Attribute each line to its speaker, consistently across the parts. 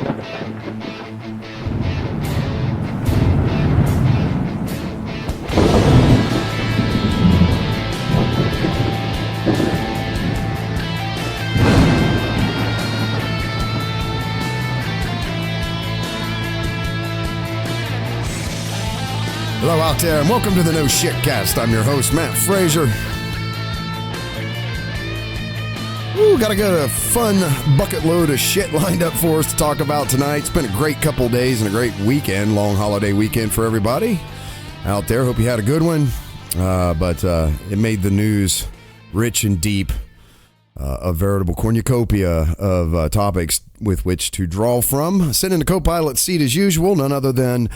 Speaker 1: Hello out there, and welcome to the No Shit Cast. I'm your host, Matt Frazier. Ooh, got a fun bucket load of shit lined up for us to talk about tonight. It's been a great couple days and a great weekend, long holiday weekend for everybody out there. Hope you had a good one, but it made the news rich and deep. A veritable cornucopia of topics with which to draw from. Sitting in the co-pilot seat as usual, none other than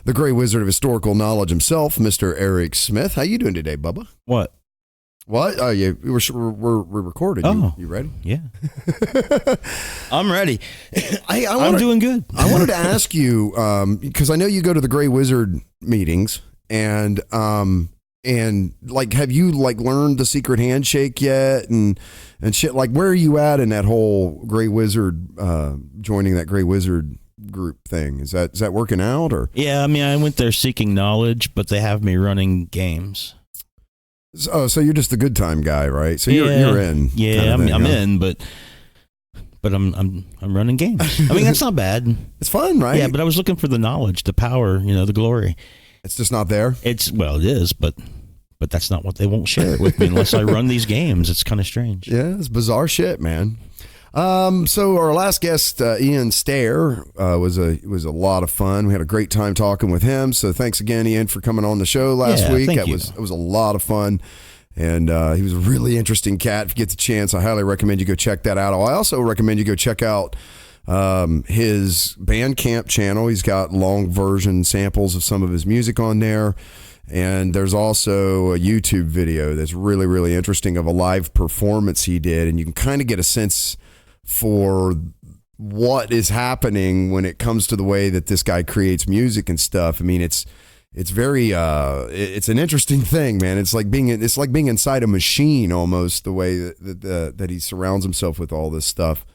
Speaker 1: the Grey Wizard of historical knowledge himself, Mr. Eric Smith. How you doing today, Bubba?
Speaker 2: What?
Speaker 1: Oh, yeah, we're recording.
Speaker 2: Oh,
Speaker 1: you ready?
Speaker 2: Yeah. I'm ready.
Speaker 1: I'm
Speaker 2: doing good.
Speaker 1: I wanted to ask you, because I know you go to the Grey Wizard meetings, and like, have you like learned the secret handshake yet, and shit? Like, where are you at in that whole Grey Wizard, joining that Grey Wizard group thing? Is that working out, or?
Speaker 2: Yeah, I mean, I went there seeking knowledge, but they have me running games.
Speaker 1: Oh, so you're just the good time guy, right? So you're in.
Speaker 2: Yeah, I'm in, but I'm running games. I mean, that's not bad.
Speaker 1: It's fun, right?
Speaker 2: Yeah, but I was looking for the knowledge, the power, the glory.
Speaker 1: It's just not there.
Speaker 2: It is, but that's not what they won't share it with me unless I run these games. It's kind of strange.
Speaker 1: Yeah, it's bizarre shit, man. So our last guest, Ian Stair, was a lot of fun. We had a great time talking with him. So thanks again, Ian, for coming on the show last week. It was a lot of fun. And he was a really interesting cat. If you get the chance, I highly recommend you go check that out. I also recommend you go check out his Bandcamp channel. He's got long version samples of some of his music on there. And there's also a YouTube video that's really, really interesting of a live performance he did. And you can kind of get a sense for what is happening when it comes to the way that this guy creates music and stuff. I mean, it's very, it's an interesting thing, man. It's like being inside a machine almost, the way that he surrounds himself with all this stuff.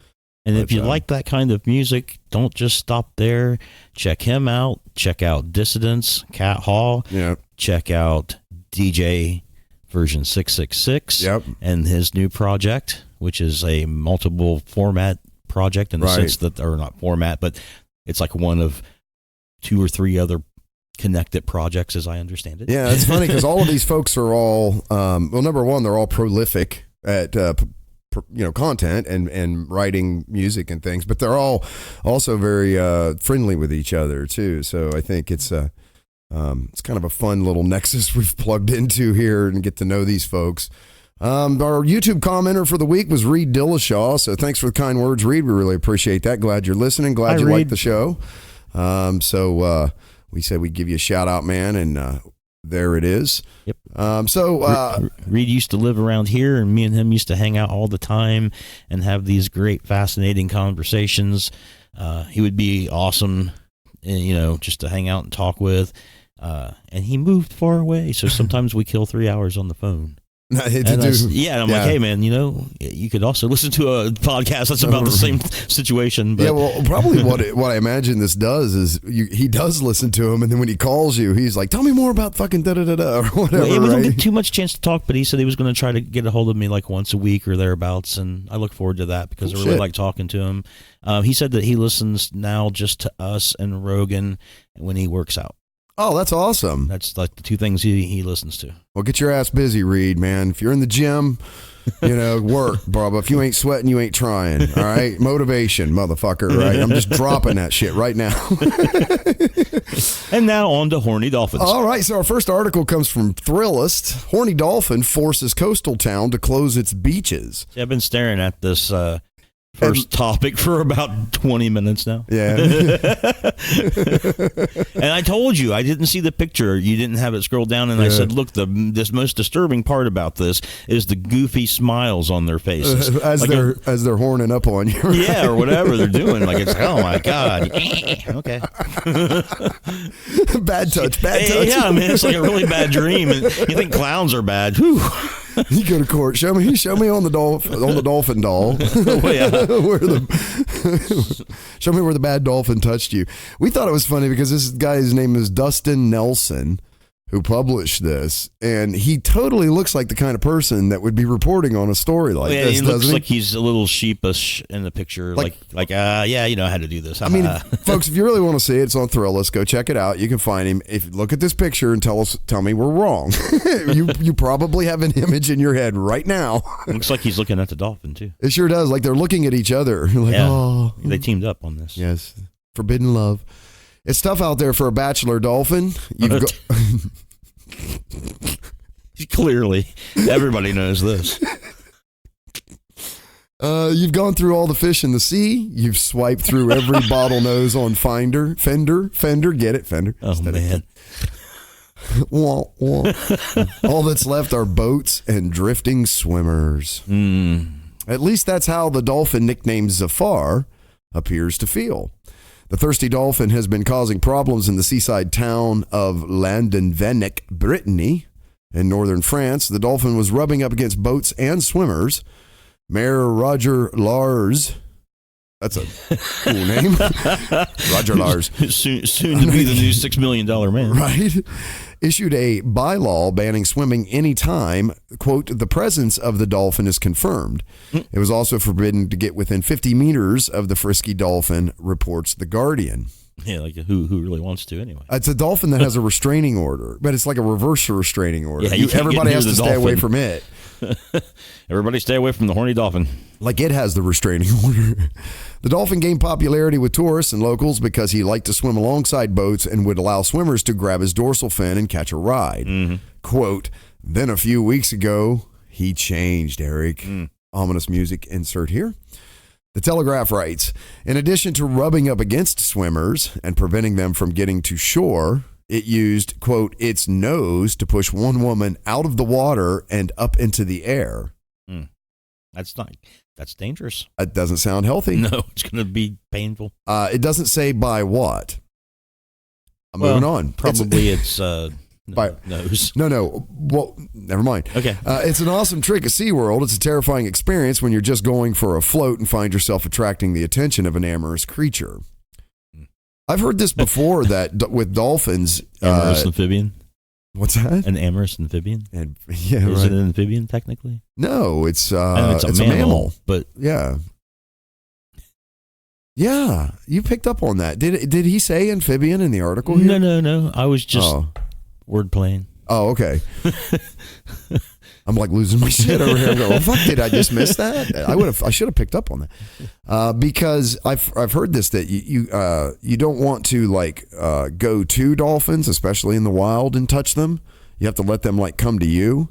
Speaker 2: And if you like that kind of music, don't just stop there. Check him out. Check out Dissidents, Cat Hall.
Speaker 1: Yeah.
Speaker 2: Check out DJ version 666 and his new project, which is a multiple format project in the sense that, or not format, but it's like one of two or three other connected projects, as I understand it.
Speaker 1: Yeah, it's funny because all of these folks are all, well, number one, they're all prolific at content and writing music and things, but they're all also very friendly with each other too. So I think it's kind of a fun little nexus we've plugged into here and get to know these folks. Our YouTube commenter for the week was Reed Dillashaw. So thanks for the kind words, Reed. We really appreciate that. Glad you're listening. Glad you like the show. So we said we'd give you a shout out, man. And there it is.
Speaker 2: Yep.
Speaker 1: Reed
Speaker 2: used to live around here, and me and him used to hang out all the time and have these great, fascinating conversations. He would be awesome, just to hang out and talk with. And he moved far away, so sometimes we kill 3 hours on the phone. And I'm like, hey, man, you could also listen to a podcast that's about the same situation. But.
Speaker 1: Yeah, well, probably what I imagine this does is he does listen to him, and then when he calls you, he's like, tell me more about fucking da-da-da-da, or whatever.
Speaker 2: Well, we don't get too much chance to talk, but he said he was going to try to get a hold of me like once a week or thereabouts, and I look forward to that because I really like talking to him. He said that he listens now just to us and Rogan when he works out.
Speaker 1: Oh, that's awesome.
Speaker 2: That's like the two things he listens to.
Speaker 1: Well, get your ass busy, Reed, man. If you're in the gym, work, bro. But if you ain't sweating, you ain't trying. All right? Motivation, motherfucker, right? I'm just dropping that shit right now.
Speaker 2: And now on to Horny Dolphins.
Speaker 1: All right, so our first article comes from Thrillist. Horny Dolphin forces coastal town to close its beaches.
Speaker 2: See, I've been staring at this first topic for about 20 minutes now.
Speaker 1: Yeah.
Speaker 2: And I told you, I didn't see the picture. You didn't have it scroll down. And I said, look, this most disturbing part about this is the goofy smiles on their faces.
Speaker 1: As they're horning up on you. Right?
Speaker 2: Yeah, or whatever they're doing. Like, it's, oh, my God. Okay.
Speaker 1: Bad touch.
Speaker 2: Yeah, I mean, it's like a really bad dream. And you think clowns are bad. Whew.
Speaker 1: You go to court. Show me on the dolphin doll.
Speaker 2: Oh, yeah.
Speaker 1: Show me where the bad dolphin touched you. We thought it was funny because this guy's name is Dustin Nelson, who published this, and he totally looks like the kind of person that would be reporting on a story like this.
Speaker 2: He looks like he's a little sheepish in the picture, yeah, you know how to do this.
Speaker 1: I mean, folks, if you really want to see it, it's on Thrillist. Go check it out. You can find him. If you look at this picture and tell me we're wrong. you probably have an image in your head right now.
Speaker 2: Looks like he's looking at the dolphin too.
Speaker 1: It sure does. Like they're looking at each other. Like,
Speaker 2: yeah.
Speaker 1: Oh,
Speaker 2: they teamed up on this.
Speaker 1: Yes, forbidden love. It's tough out there for a bachelor dolphin.
Speaker 2: Clearly, everybody knows this.
Speaker 1: You've gone through all the fish in the sea. You've swiped through every bottlenose on Fender. Get it, Fender.
Speaker 2: Oh, man.
Speaker 1: Wah, wah. All that's left are boats and drifting swimmers. At least that's how the dolphin nicknamed Zafar appears to feel. The thirsty dolphin has been causing problems in the seaside town of Landonvennec, Brittany, in northern France. The dolphin was rubbing up against boats and swimmers. Mayor Roger Lars, that's a cool name. Roger Lars.
Speaker 2: Soon to be the new $6 million man.
Speaker 1: Right. Issued a bylaw banning swimming anytime, quote, the presence of the dolphin is confirmed. It was also forbidden to get within 50 meters of the frisky dolphin, reports The Guardian.
Speaker 2: Yeah, like who really wants to anyway?
Speaker 1: It's a dolphin that has a restraining order, but it's like a reverse restraining order.
Speaker 2: Yeah,
Speaker 1: everybody has to stay away from it.
Speaker 2: Everybody stay away from the horny dolphin.
Speaker 1: Like it has the restraining order. The dolphin gained popularity with tourists and locals because he liked to swim alongside boats and would allow swimmers to grab his dorsal fin and catch a ride. Quote, then a few weeks ago, he changed, Eric. Ominous music insert here. The Telegraph writes, in addition to rubbing up against swimmers and preventing them from getting to shore, it used, quote, its nose to push one woman out of the water and up into the air.
Speaker 2: That's dangerous.
Speaker 1: It doesn't sound healthy.
Speaker 2: No, it's going to be painful.
Speaker 1: It doesn't say by what. Moving on.
Speaker 2: Probably it's
Speaker 1: by
Speaker 2: nose.
Speaker 1: No. Well, never mind.
Speaker 2: Okay.
Speaker 1: It's an awesome trick at SeaWorld. It's a terrifying experience when you're just going for a float and find yourself attracting the attention of an amorous creature. I've heard this before that with dolphins.
Speaker 2: Amorous amphibian?
Speaker 1: What's that?
Speaker 2: An amorous amphibian? Is it an amphibian technically?
Speaker 1: No, it's
Speaker 2: a mammal. But
Speaker 1: yeah. Yeah, you picked up on that. Did he say amphibian in the article here?
Speaker 2: No. I was just word playing.
Speaker 1: Oh, okay. I'm like losing my shit over here. I'm going, well, fuck, did I just miss that? I should have picked up on that because I've heard this that you don't want to go to dolphins, especially in the wild, and touch them. You have to let them come to you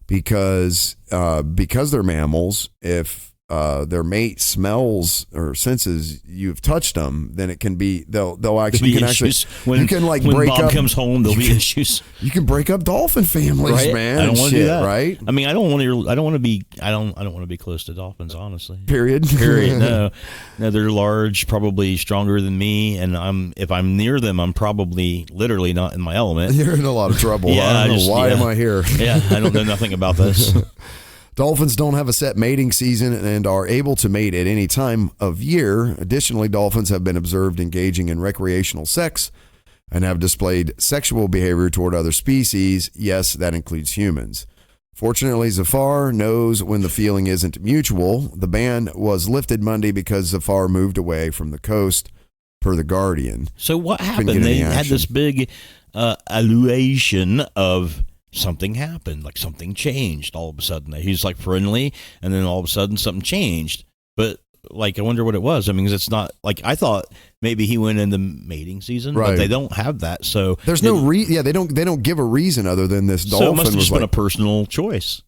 Speaker 1: because they're mammals. If their mate smells or senses you've touched them, then it can be they'll actually
Speaker 2: when Bob
Speaker 1: up,
Speaker 2: comes home, there'll be issues.
Speaker 1: You can break up dolphin families,
Speaker 2: right?
Speaker 1: man.
Speaker 2: I don't want to do that,
Speaker 1: right?
Speaker 2: I mean, I don't want to be close to dolphins, honestly.
Speaker 1: Period.
Speaker 2: No, they're large, probably stronger than me, and if I'm near them, I'm probably literally not in my element.
Speaker 1: You're in a lot of trouble.
Speaker 2: Yeah,
Speaker 1: I don't know why am I here?
Speaker 2: Yeah, I don't know nothing about this.
Speaker 1: Dolphins don't have a set mating season and are able to mate at any time of year. Additionally, dolphins have been observed engaging in recreational sex and have displayed sexual behavior toward other species. Yes, that includes humans. Fortunately, Zafar knows when the feeling isn't mutual. The ban was lifted Monday because Zafar moved away from the coast, per The Guardian.
Speaker 2: So what happened? They had this big allusion of something happened, like something changed all of a sudden. He's friendly, and then all of a sudden something changed. But I wonder what it was. I mean, it's not I thought maybe he went in the mating season,
Speaker 1: right.
Speaker 2: But they don't have that. So
Speaker 1: there's no they don't give a reason other than this dolphin.
Speaker 2: So it must have just been a personal choice.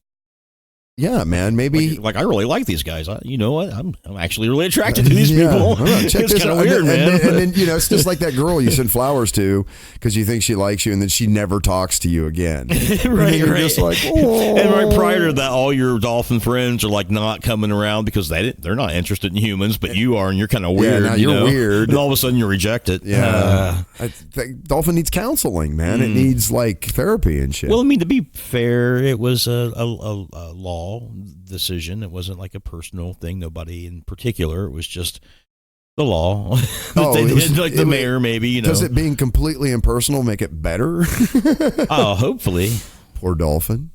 Speaker 1: Yeah, man. Maybe
Speaker 2: like I really like these guys. You know what? I'm actually really attracted to these people. It's kind of weird, man.
Speaker 1: And then it's just like that girl you send flowers to because you think she likes you, and then she never talks to you again.
Speaker 2: Right.
Speaker 1: You're just like, oh.
Speaker 2: And right prior to that, all your dolphin friends are like not coming around because they're not interested in humans, but you are, and you're kind of weird.
Speaker 1: Now you're weird,
Speaker 2: and all of a sudden you reject it.
Speaker 1: Yeah, I think dolphin needs counseling, man. It needs like therapy and shit.
Speaker 2: Well, I mean, to be fair, it was a law decision. It wasn't like a personal thing. Nobody in particular. It was just the law. The mayor, maybe.
Speaker 1: Does it being completely impersonal make it better?
Speaker 2: Oh, hopefully.
Speaker 1: Poor dolphin.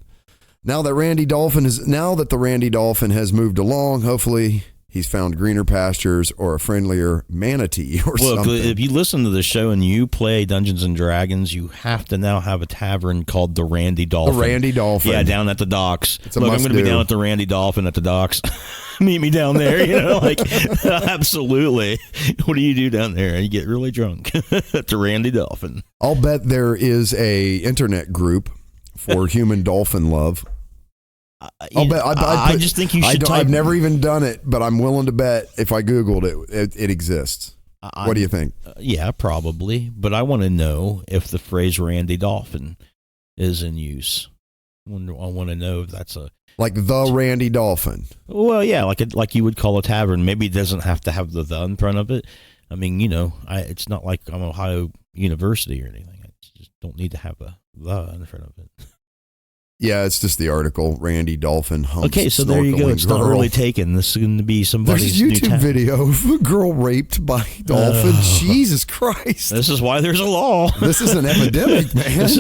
Speaker 1: Now that the Randy Dolphin has moved along, hopefully he's found greener pastures or a friendlier manatee or something.
Speaker 2: Look, if you listen to the show and you play Dungeons and Dragons, you have to now have a tavern called the Randy Dolphin.
Speaker 1: The Randy Dolphin.
Speaker 2: Yeah, down at the docks.
Speaker 1: Look,
Speaker 2: I'm going to be down at the Randy Dolphin at the docks. Meet me down there, absolutely. What do you do down there? You get really drunk at the Randy Dolphin.
Speaker 1: I'll bet there is a internet group for human dolphin love.
Speaker 2: I just think you should.
Speaker 1: I've never even done it, but I'm willing to bet if I Googled it exists. What do you think?
Speaker 2: Yeah, probably. But I want to know if the phrase Randy Dolphin is in use. I want to know if that's
Speaker 1: like the Randy Dolphin.
Speaker 2: Well, yeah, like you would call a tavern. Maybe it doesn't have to have the in front of it. I mean, it's not like I'm Ohio University or anything. I just don't need to have the in front of it.
Speaker 1: Yeah, it's just the article. Randy Dolphin humps.
Speaker 2: Okay, so there you go. It's not really taken. This is going to be somebody's
Speaker 1: There's a YouTube video of a girl raped by dolphin. Jesus Christ!
Speaker 2: This is why there's a law.
Speaker 1: This is an epidemic, man.
Speaker 2: This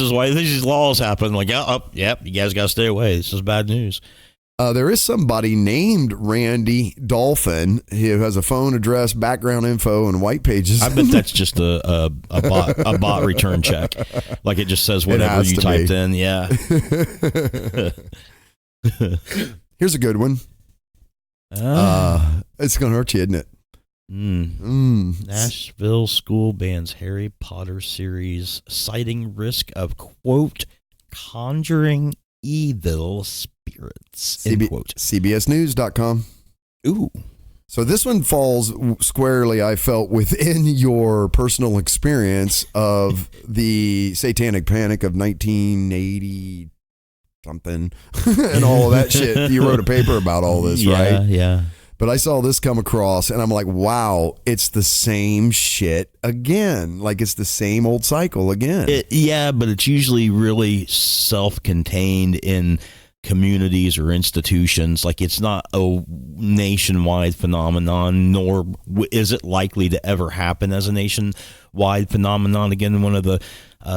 Speaker 2: is why these laws happen. Like, yep, you guys got to stay away. This is bad news.
Speaker 1: There is somebody named Randy Dolphin who has a phone address, background info, and white pages.
Speaker 2: I bet that's just a bot return check. Like it just says whatever you typed in. Yeah.
Speaker 1: Here's a good one. It's going to hurt you, isn't it?
Speaker 2: Nashville school bans Harry Potter series, citing risk of, quote, conjuring evil spirits, end quote.
Speaker 1: CBSnews.com.
Speaker 2: Ooh.
Speaker 1: So this one falls squarely, I felt, within your personal experience of the satanic panic of 1980 something and all of that shit. You wrote a paper about all this, right?
Speaker 2: Yeah.
Speaker 1: But I saw this come across and I'm like, wow, it's the same shit again. Like it's the same old cycle again.
Speaker 2: But it's usually really self-contained in communities or institutions. Like it's not a nationwide phenomenon, nor is it likely to ever happen as a nationwide phenomenon. Again, one of the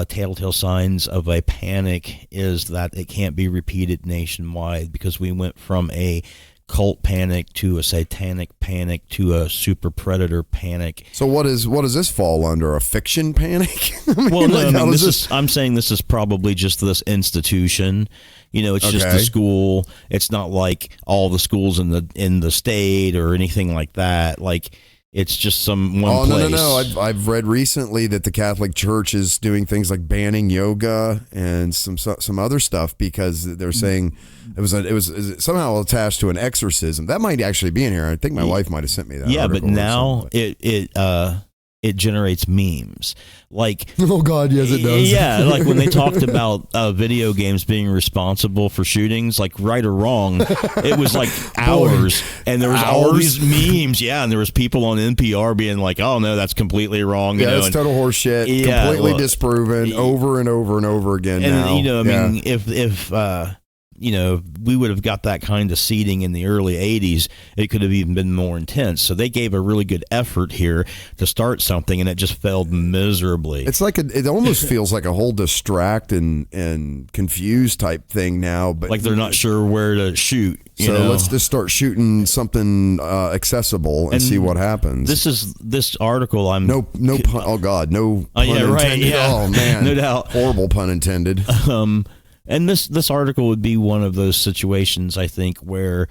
Speaker 2: telltale signs of a panic is that it can't be repeated nationwide, because we went from a cult panic to a satanic panic to a super predator panic.
Speaker 1: So what does this fall under? A fiction panic?
Speaker 2: I'm saying this is probably just this institution. It's just the school. It's not like all the schools in the state or anything like that. Like it's just one place.
Speaker 1: No. I've read recently that the Catholic Church is doing things like banning yoga and some other stuff because they're saying it was somehow attached to an exorcism. That might actually be in here. I think my wife might have sent me that.
Speaker 2: Yeah, but now it generates memes. Like,
Speaker 1: oh God, yes it does.
Speaker 2: Yeah, like when they talked about video games being responsible for shootings, like right or wrong, it was like hours, and there was all these memes. Yeah, and there was people on NPR being like, "Oh no, that's completely wrong."
Speaker 1: It's total horse shit. Yeah, completely disproven over and over and over again.
Speaker 2: And now. I mean, if we would have got that kind of seeding in the early 80s, it could have even been more intense. So they gave a really good effort here to start something, and it just failed miserably.
Speaker 1: It's like it almost feels like a whole distract and confused type thing now. But
Speaker 2: like they're not sure where to shoot.
Speaker 1: Let's just start shooting something accessible and see what happens.
Speaker 2: This article.
Speaker 1: No pun. Oh God, no pun intended.
Speaker 2: Right, yeah.
Speaker 1: Oh man,
Speaker 2: no doubt.
Speaker 1: Horrible pun intended.
Speaker 2: And this article would be one of those situations, I think, where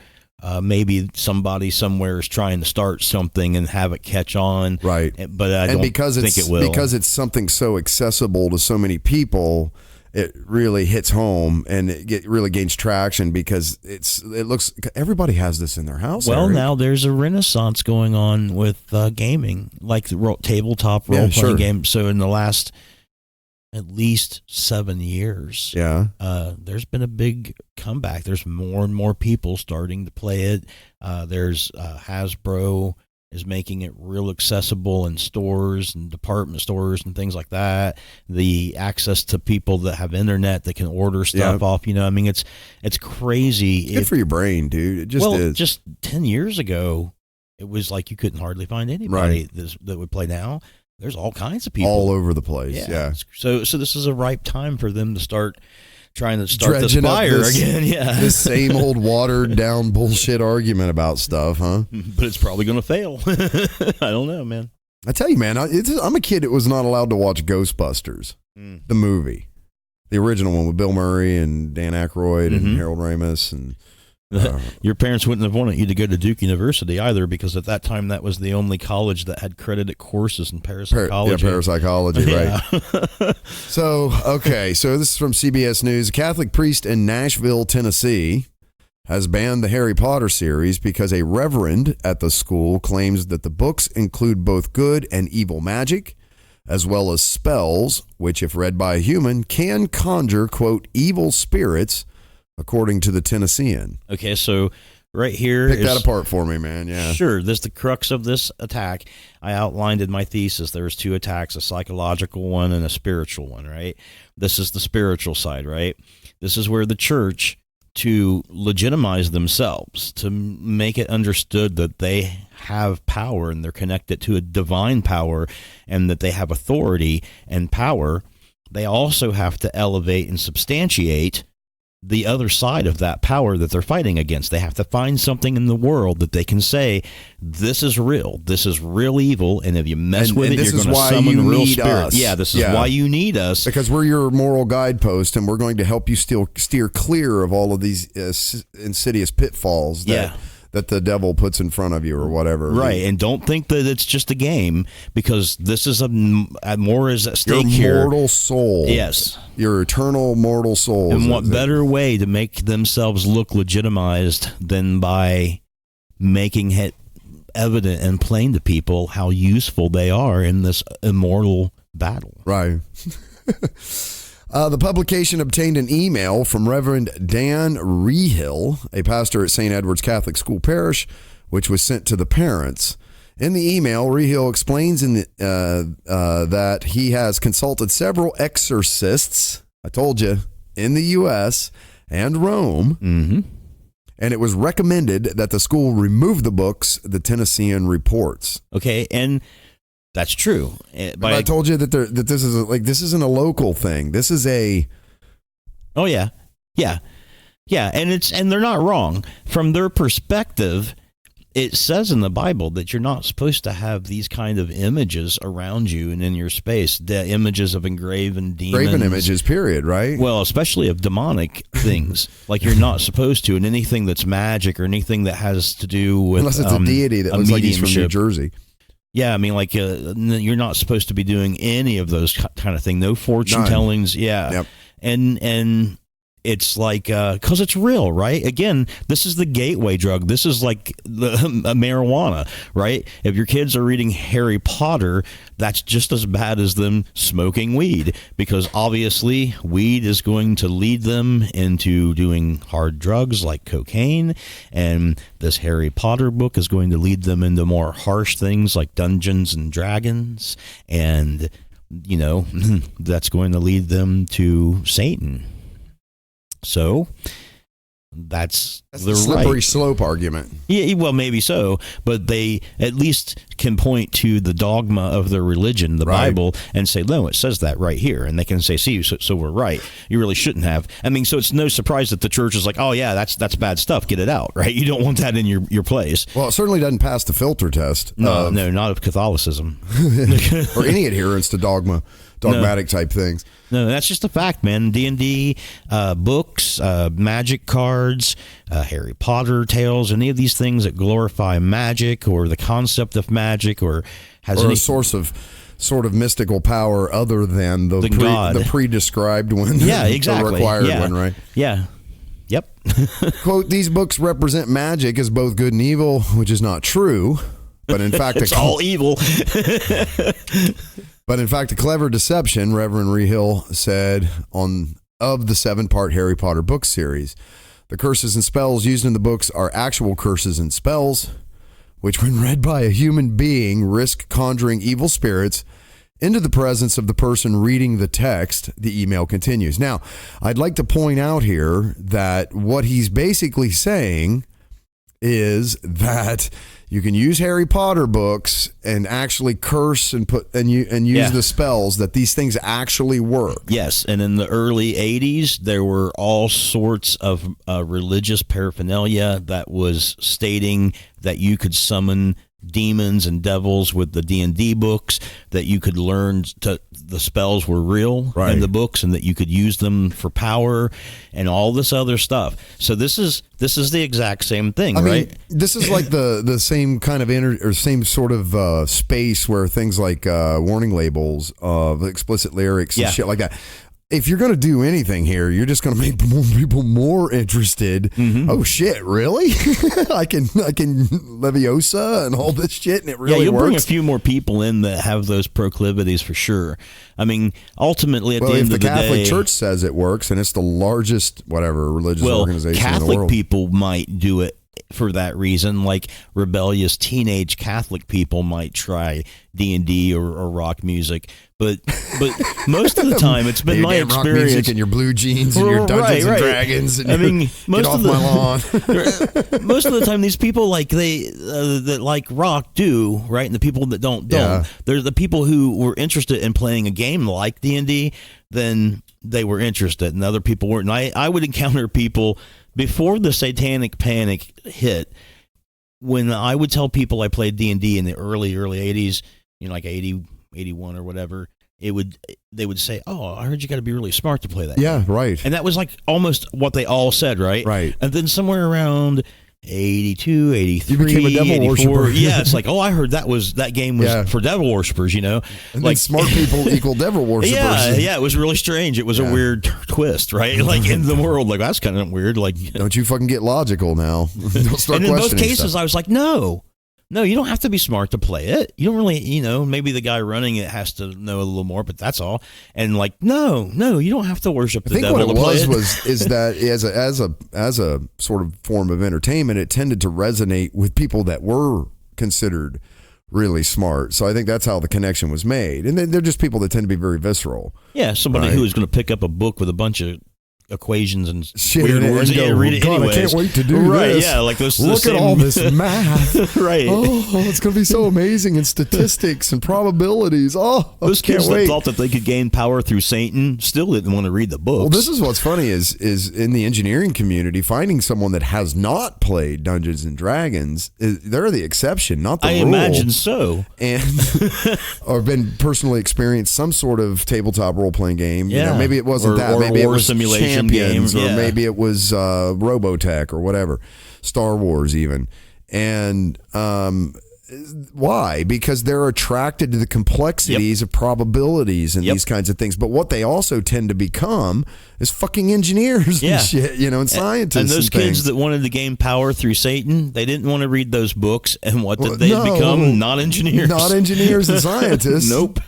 Speaker 2: maybe somebody somewhere is trying to start something and have it catch on.
Speaker 1: Right.
Speaker 2: But I don't think it will.
Speaker 1: Because it's something so accessible to so many people, it really hits home and it really gains traction because it looks everybody has this in their house.
Speaker 2: Well,
Speaker 1: Eric.
Speaker 2: now there's a renaissance going on with gaming, like the tabletop role-playing games. So in the last at least 7 years, there's been a big comeback. There's more and more people starting to play it. There's Hasbro is making it real accessible in stores and department stores and things like that. The access to people that have internet that can order stuff off, I mean, it's crazy.
Speaker 1: Good for your brain, dude. It just is.
Speaker 2: Just 10 years ago, it was like you couldn't hardly find anybody that would play. Now there's all kinds of people
Speaker 1: all over the place. Yeah.
Speaker 2: So this is a ripe time for them to start trying to start this fire again. Yeah.
Speaker 1: This same old watered down bullshit argument about stuff, huh?
Speaker 2: But it's probably going to fail. I don't know, man.
Speaker 1: I tell you, man, I'm a kid that was not allowed to watch Ghostbusters, the movie, the original one with Bill Murray and Dan Aykroyd and Harold Ramis. And
Speaker 2: your parents wouldn't have wanted you to go to Duke University either, because at that time that was the only college that had credited courses in parapsychology.
Speaker 1: Parapsychology, right. So this is from CBS News. A Catholic priest in Nashville, Tennessee, has banned the Harry Potter series because a reverend at the school claims that the books include both good and evil magic, as well as spells, which, if read by a human, can conjure, quote, evil spirits, according to the Tennessean.
Speaker 2: Okay, so right here
Speaker 1: Pick that apart for me, man. Yeah.
Speaker 2: Sure. This is the crux of this attack. I outlined in my thesis there's two attacks, a psychological one and a spiritual one, right? This is the spiritual side, right? This is where the church, to legitimize themselves, to make it understood that they have power and they're connected to a divine power and that they have authority and power, they also have to elevate and substantiate the other side of that power that they're fighting against. They have to find something in the world that they can say, this is real evil, and if you mess with it, you're going to summon real spirits. Yeah, this is why you need us.
Speaker 1: Because we're your moral guidepost, and we're going to help you steer clear of all of these insidious pitfalls that the devil puts in front of you or whatever.
Speaker 2: Right, and don't think that it's just a game, because this is more is at stake here.
Speaker 1: Your mortal soul.
Speaker 2: Yes.
Speaker 1: Your eternal mortal soul.
Speaker 2: And what better way to make themselves look legitimized than by making it evident and plain to people how useful they are in this immortal battle.
Speaker 1: Right. The publication obtained an email from Reverend Dan Rehill, a pastor at St. Edward's Catholic School Parish, which was sent to the parents. In the email, Rehill explains that he has consulted several exorcists, I told you, in the U.S. and Rome, and it was recommended that the school remove the books, the Tennessean reports.
Speaker 2: Okay, and that's true.
Speaker 1: But I told you that this isn't a local thing. This is a.
Speaker 2: Oh yeah, and they're not wrong from their perspective. It says in the Bible that you're not supposed to have these kind of images around you and in your space. The images of engraven demons,
Speaker 1: graven images. Period. Right.
Speaker 2: Well, especially of demonic things, like you're not supposed to, and anything that's magic or anything that has to do with
Speaker 1: unless it's a deity that looks like he's from New Jersey.
Speaker 2: Yeah, I mean, like you're not supposed to be doing any of those kind of thing. No fortune tellings. Yeah,
Speaker 1: yep.
Speaker 2: And it's like because it's real, right? Again, this is the gateway drug. This is like the marijuana, right? If your kids are reading Harry Potter, that's just as bad as them smoking weed, because obviously weed is going to lead them into doing hard drugs like cocaine, and this Harry Potter book is going to lead them into more harsh things like Dungeons and Dragons, and that's going to lead them to Satan. So that's the
Speaker 1: slippery slope argument.
Speaker 2: Yeah, well, maybe so, but they at least can point to the dogma of their religion, the Bible, and say, no, it says that right here. And they can say, see, so we're right. You really shouldn't have. I mean, so it's no surprise that the church is like, oh, yeah, that's bad stuff. Get it out, right? You don't want that in your place.
Speaker 1: Well, it certainly doesn't pass the filter test.
Speaker 2: No, not of Catholicism.
Speaker 1: Or any adherence to dogmatic type things.
Speaker 2: No, that's just a fact, man. D&D, books, magic cards, Harry Potter tales, any of these things that glorify magic or the concept of magic or has
Speaker 1: a source of sort of mystical power other than the pre-described one.
Speaker 2: Yeah, exactly.
Speaker 1: The required one, right?
Speaker 2: Yeah. Yep.
Speaker 1: Quote, these books represent magic as both good and evil, which is not true. But in fact,
Speaker 2: it's all evil.
Speaker 1: But in fact, a clever deception, Reverend Rehill said of the 7-part Harry Potter book series. The curses and spells used in the books are actual curses and spells, which when read by a human being risk conjuring evil spirits into the presence of the person reading the text. The email continues. Now, I'd like to point out here that what he's basically saying is that you can use Harry Potter books and actually curse and use the spells, that these things actually work.
Speaker 2: Yes, and in the early 80s, there were all sorts of religious paraphernalia that was stating that you could summon demons and devils with the D&D books, that you could learn the spells were real in the books, and that you could use them for power and all this other stuff. So this is the exact same thing, right?
Speaker 1: Mean, this is like the same kind of same sort of space where things like warning labels of explicit lyrics and shit like that. If you're going to do anything here, you're just going to make more people more interested. Mm-hmm. Oh shit, really? I can Leviosa and all this shit, and it really
Speaker 2: you'll
Speaker 1: works.
Speaker 2: Bring a few more people in that have those proclivities for sure. I mean, ultimately, at the end of the day,
Speaker 1: if the Catholic Church says it works, and it's the largest religious organization
Speaker 2: Catholic
Speaker 1: in the world,
Speaker 2: people might do it for that reason. Like rebellious teenage Catholic people might try D&D or rock music. But most of the time, it's been my experience. Rock music
Speaker 1: and your blue jeans and your Dungeons and Dragons. And get off my lawn.
Speaker 2: Most of the time, these people that like rock do, right, and the people that don't.
Speaker 1: Yeah.
Speaker 2: They're the people who were interested in playing a game like D&D. Then they were interested, and other people weren't. And I would encounter people before the Satanic Panic hit. When I would tell people I played D&D in the early 80s, like 80. 81 or whatever, they would say, "Oh, I heard you got to be really smart to play that."
Speaker 1: Yeah, game. Right.
Speaker 2: And that was like almost what they all said, right?
Speaker 1: Right.
Speaker 2: And then somewhere around 82, 83,
Speaker 1: you became a devil
Speaker 2: 84,
Speaker 1: worshiper.
Speaker 2: Yeah, it's like, oh, I heard that game was for devil worshippers,
Speaker 1: And like smart people equal devil worshippers.
Speaker 2: Yeah, it was really strange. It was a weird twist, right? Like in the world, like that's kind of weird. Like,
Speaker 1: don't you fucking get logical now? Don't start
Speaker 2: and in both cases,
Speaker 1: stuff.
Speaker 2: I was like, No, you don't have to be smart to play it. You don't really, maybe the guy running it has to know a little more, but that's all. And like, no, you don't have to worship the devil to play it.
Speaker 1: Is that as a sort of form of entertainment, it tended to resonate with people that were considered really smart. So I think that's how the connection was made. And they're just people that tend to be very visceral.
Speaker 2: Yeah, somebody who is going to pick up a book with a bunch of equations and
Speaker 1: shit,
Speaker 2: weird words and read it anyways.
Speaker 1: I can't wait to do this.
Speaker 2: Yeah, like those.
Speaker 1: Look at all this math.
Speaker 2: Right.
Speaker 1: Oh, it's going to be so amazing, and statistics and probabilities. Oh,
Speaker 2: those kids that thought that they could gain power through Satan still didn't want to read the books.
Speaker 1: Well, this is what's funny is in the engineering community, finding someone that has not played Dungeons and Dragons, they're the exception, not the rule. I
Speaker 2: imagine so.
Speaker 1: And or been personally experienced some sort of tabletop role playing game.
Speaker 2: Yeah.
Speaker 1: Maybe it wasn't
Speaker 2: or
Speaker 1: maybe it was
Speaker 2: simulation
Speaker 1: Champions,
Speaker 2: game.
Speaker 1: Or maybe it was Robotech or whatever, Star Wars even. And why? Because they're attracted to the complexities of probabilities and these kinds of things. But what they also tend to become is fucking engineers and shit, and scientists.
Speaker 2: And those kids that wanted to gain power through Satan, they didn't want to read those books. And what did they become? Not engineers.
Speaker 1: Not engineers and scientists.
Speaker 2: Nope.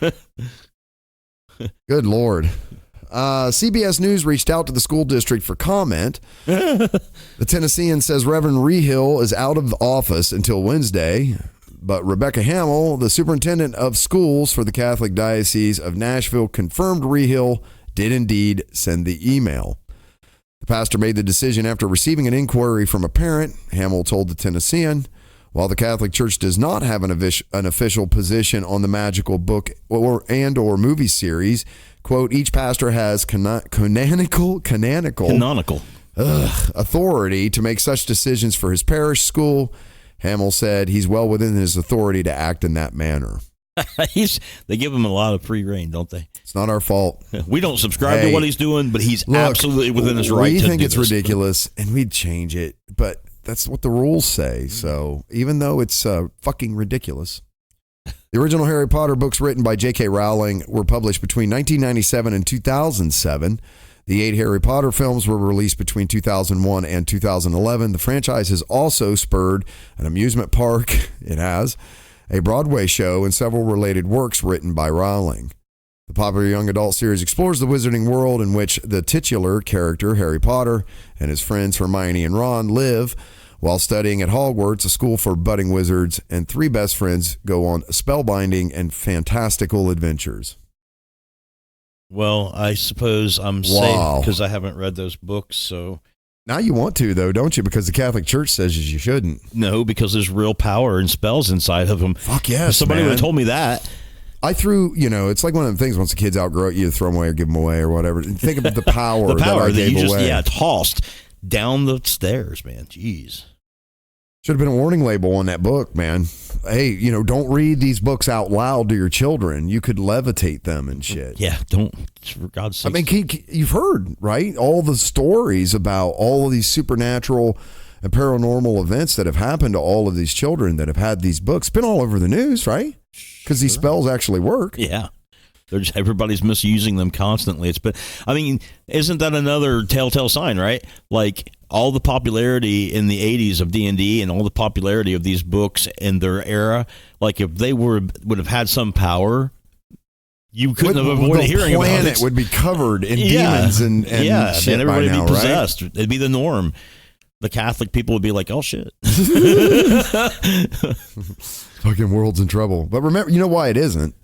Speaker 1: Good Lord. CBS News reached out to the school district for comment. The Tennessean says Reverend Rehill is out of the office until Wednesday, but Rebecca Hamill, the superintendent of schools for the Catholic Diocese of Nashville, confirmed Rehill did indeed send the email. The pastor made the decision after receiving an inquiry from a parent. Hamill told the Tennessean, while the Catholic Church does not have an official position on the magical book or movie series, quote, each pastor has canonical authority to make such decisions for his parish school. Hamill said he's well within his authority to act in that manner.
Speaker 2: They give him a lot of free reign, don't they?
Speaker 1: It's not our fault.
Speaker 2: We don't subscribe to what he's doing, but he's absolutely within his right to do this.
Speaker 1: We think it's ridiculous, and we'd change it, but that's what the rules say. So even though it's fucking ridiculous, The original Harry Potter books written by J.K. Rowling were published between 1997 and 2007. The 8 Harry Potter films were released between 2001 and 2011. The franchise has also spurred an amusement park, it has, a Broadway show, and several related works written by Rowling. The popular young adult series explores the wizarding world in which the titular character, Harry Potter, and his friends Hermione and Ron live while studying at Hogwarts, a school for budding wizards, and 3 best friends go on spellbinding and fantastical adventures.
Speaker 2: Well, I suppose I'm safe because I haven't read those books, so...
Speaker 1: Now you want to, though, don't you? Because the Catholic Church says you shouldn't.
Speaker 2: No, because there's real power and spells inside of them.
Speaker 1: Fuck yes,
Speaker 2: Somebody would have told me that.
Speaker 1: I threw, it's like one of the things, once the kids outgrow it, you throw them away or give them away or whatever. Think about the power, that I gave away.
Speaker 2: Yeah, tossed down the stairs, man. Jeez.
Speaker 1: Should have been a warning label on that book, man. Hey, don't read these books out loud to your children. You could levitate them and shit.
Speaker 2: Yeah, don't, for God's sake.
Speaker 1: I mean, you've heard, right? All the stories about all of these supernatural and paranormal events that have happened to all of these children that have had these books. It's been all over the news, right? Because these spells actually work.
Speaker 2: Yeah. Everybody's misusing them constantly. Isn't that another telltale sign, right? Like all the popularity in the 80s of D&D and all the popularity of these books in their era, like if they would have had some power, you couldn't have avoided hearing about it. The
Speaker 1: planet would be covered in demons and shit
Speaker 2: and everybody
Speaker 1: by now,
Speaker 2: would be possessed.
Speaker 1: Right?
Speaker 2: It'd be the norm. The Catholic people would be like, oh, shit.
Speaker 1: Fucking world's in trouble. But remember, you know why it isn't?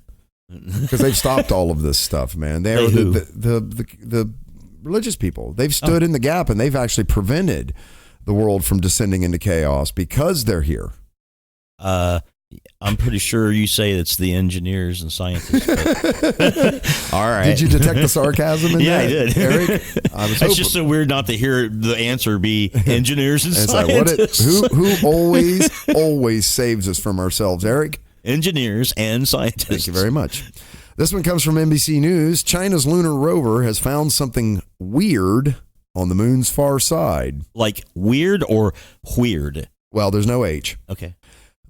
Speaker 1: Because they've stopped all of this stuff, man. They're the religious people. They've stood in the gap, and they've actually prevented the world from descending into chaos because they're here.
Speaker 2: I'm pretty sure you say it's the engineers and scientists. All right.
Speaker 1: Did you detect the sarcasm in that?
Speaker 2: Yeah, I did.
Speaker 1: Eric?
Speaker 2: It's just so weird not to hear the answer be engineers and scientists.
Speaker 1: Who always saves us from ourselves, Eric?
Speaker 2: Engineers and scientists.
Speaker 1: Thank you very much. This one comes from NBC News. China's lunar rover has found something weird on the moon's far side.
Speaker 2: Like weird or weird?
Speaker 1: Well, there's no H.
Speaker 2: Okay.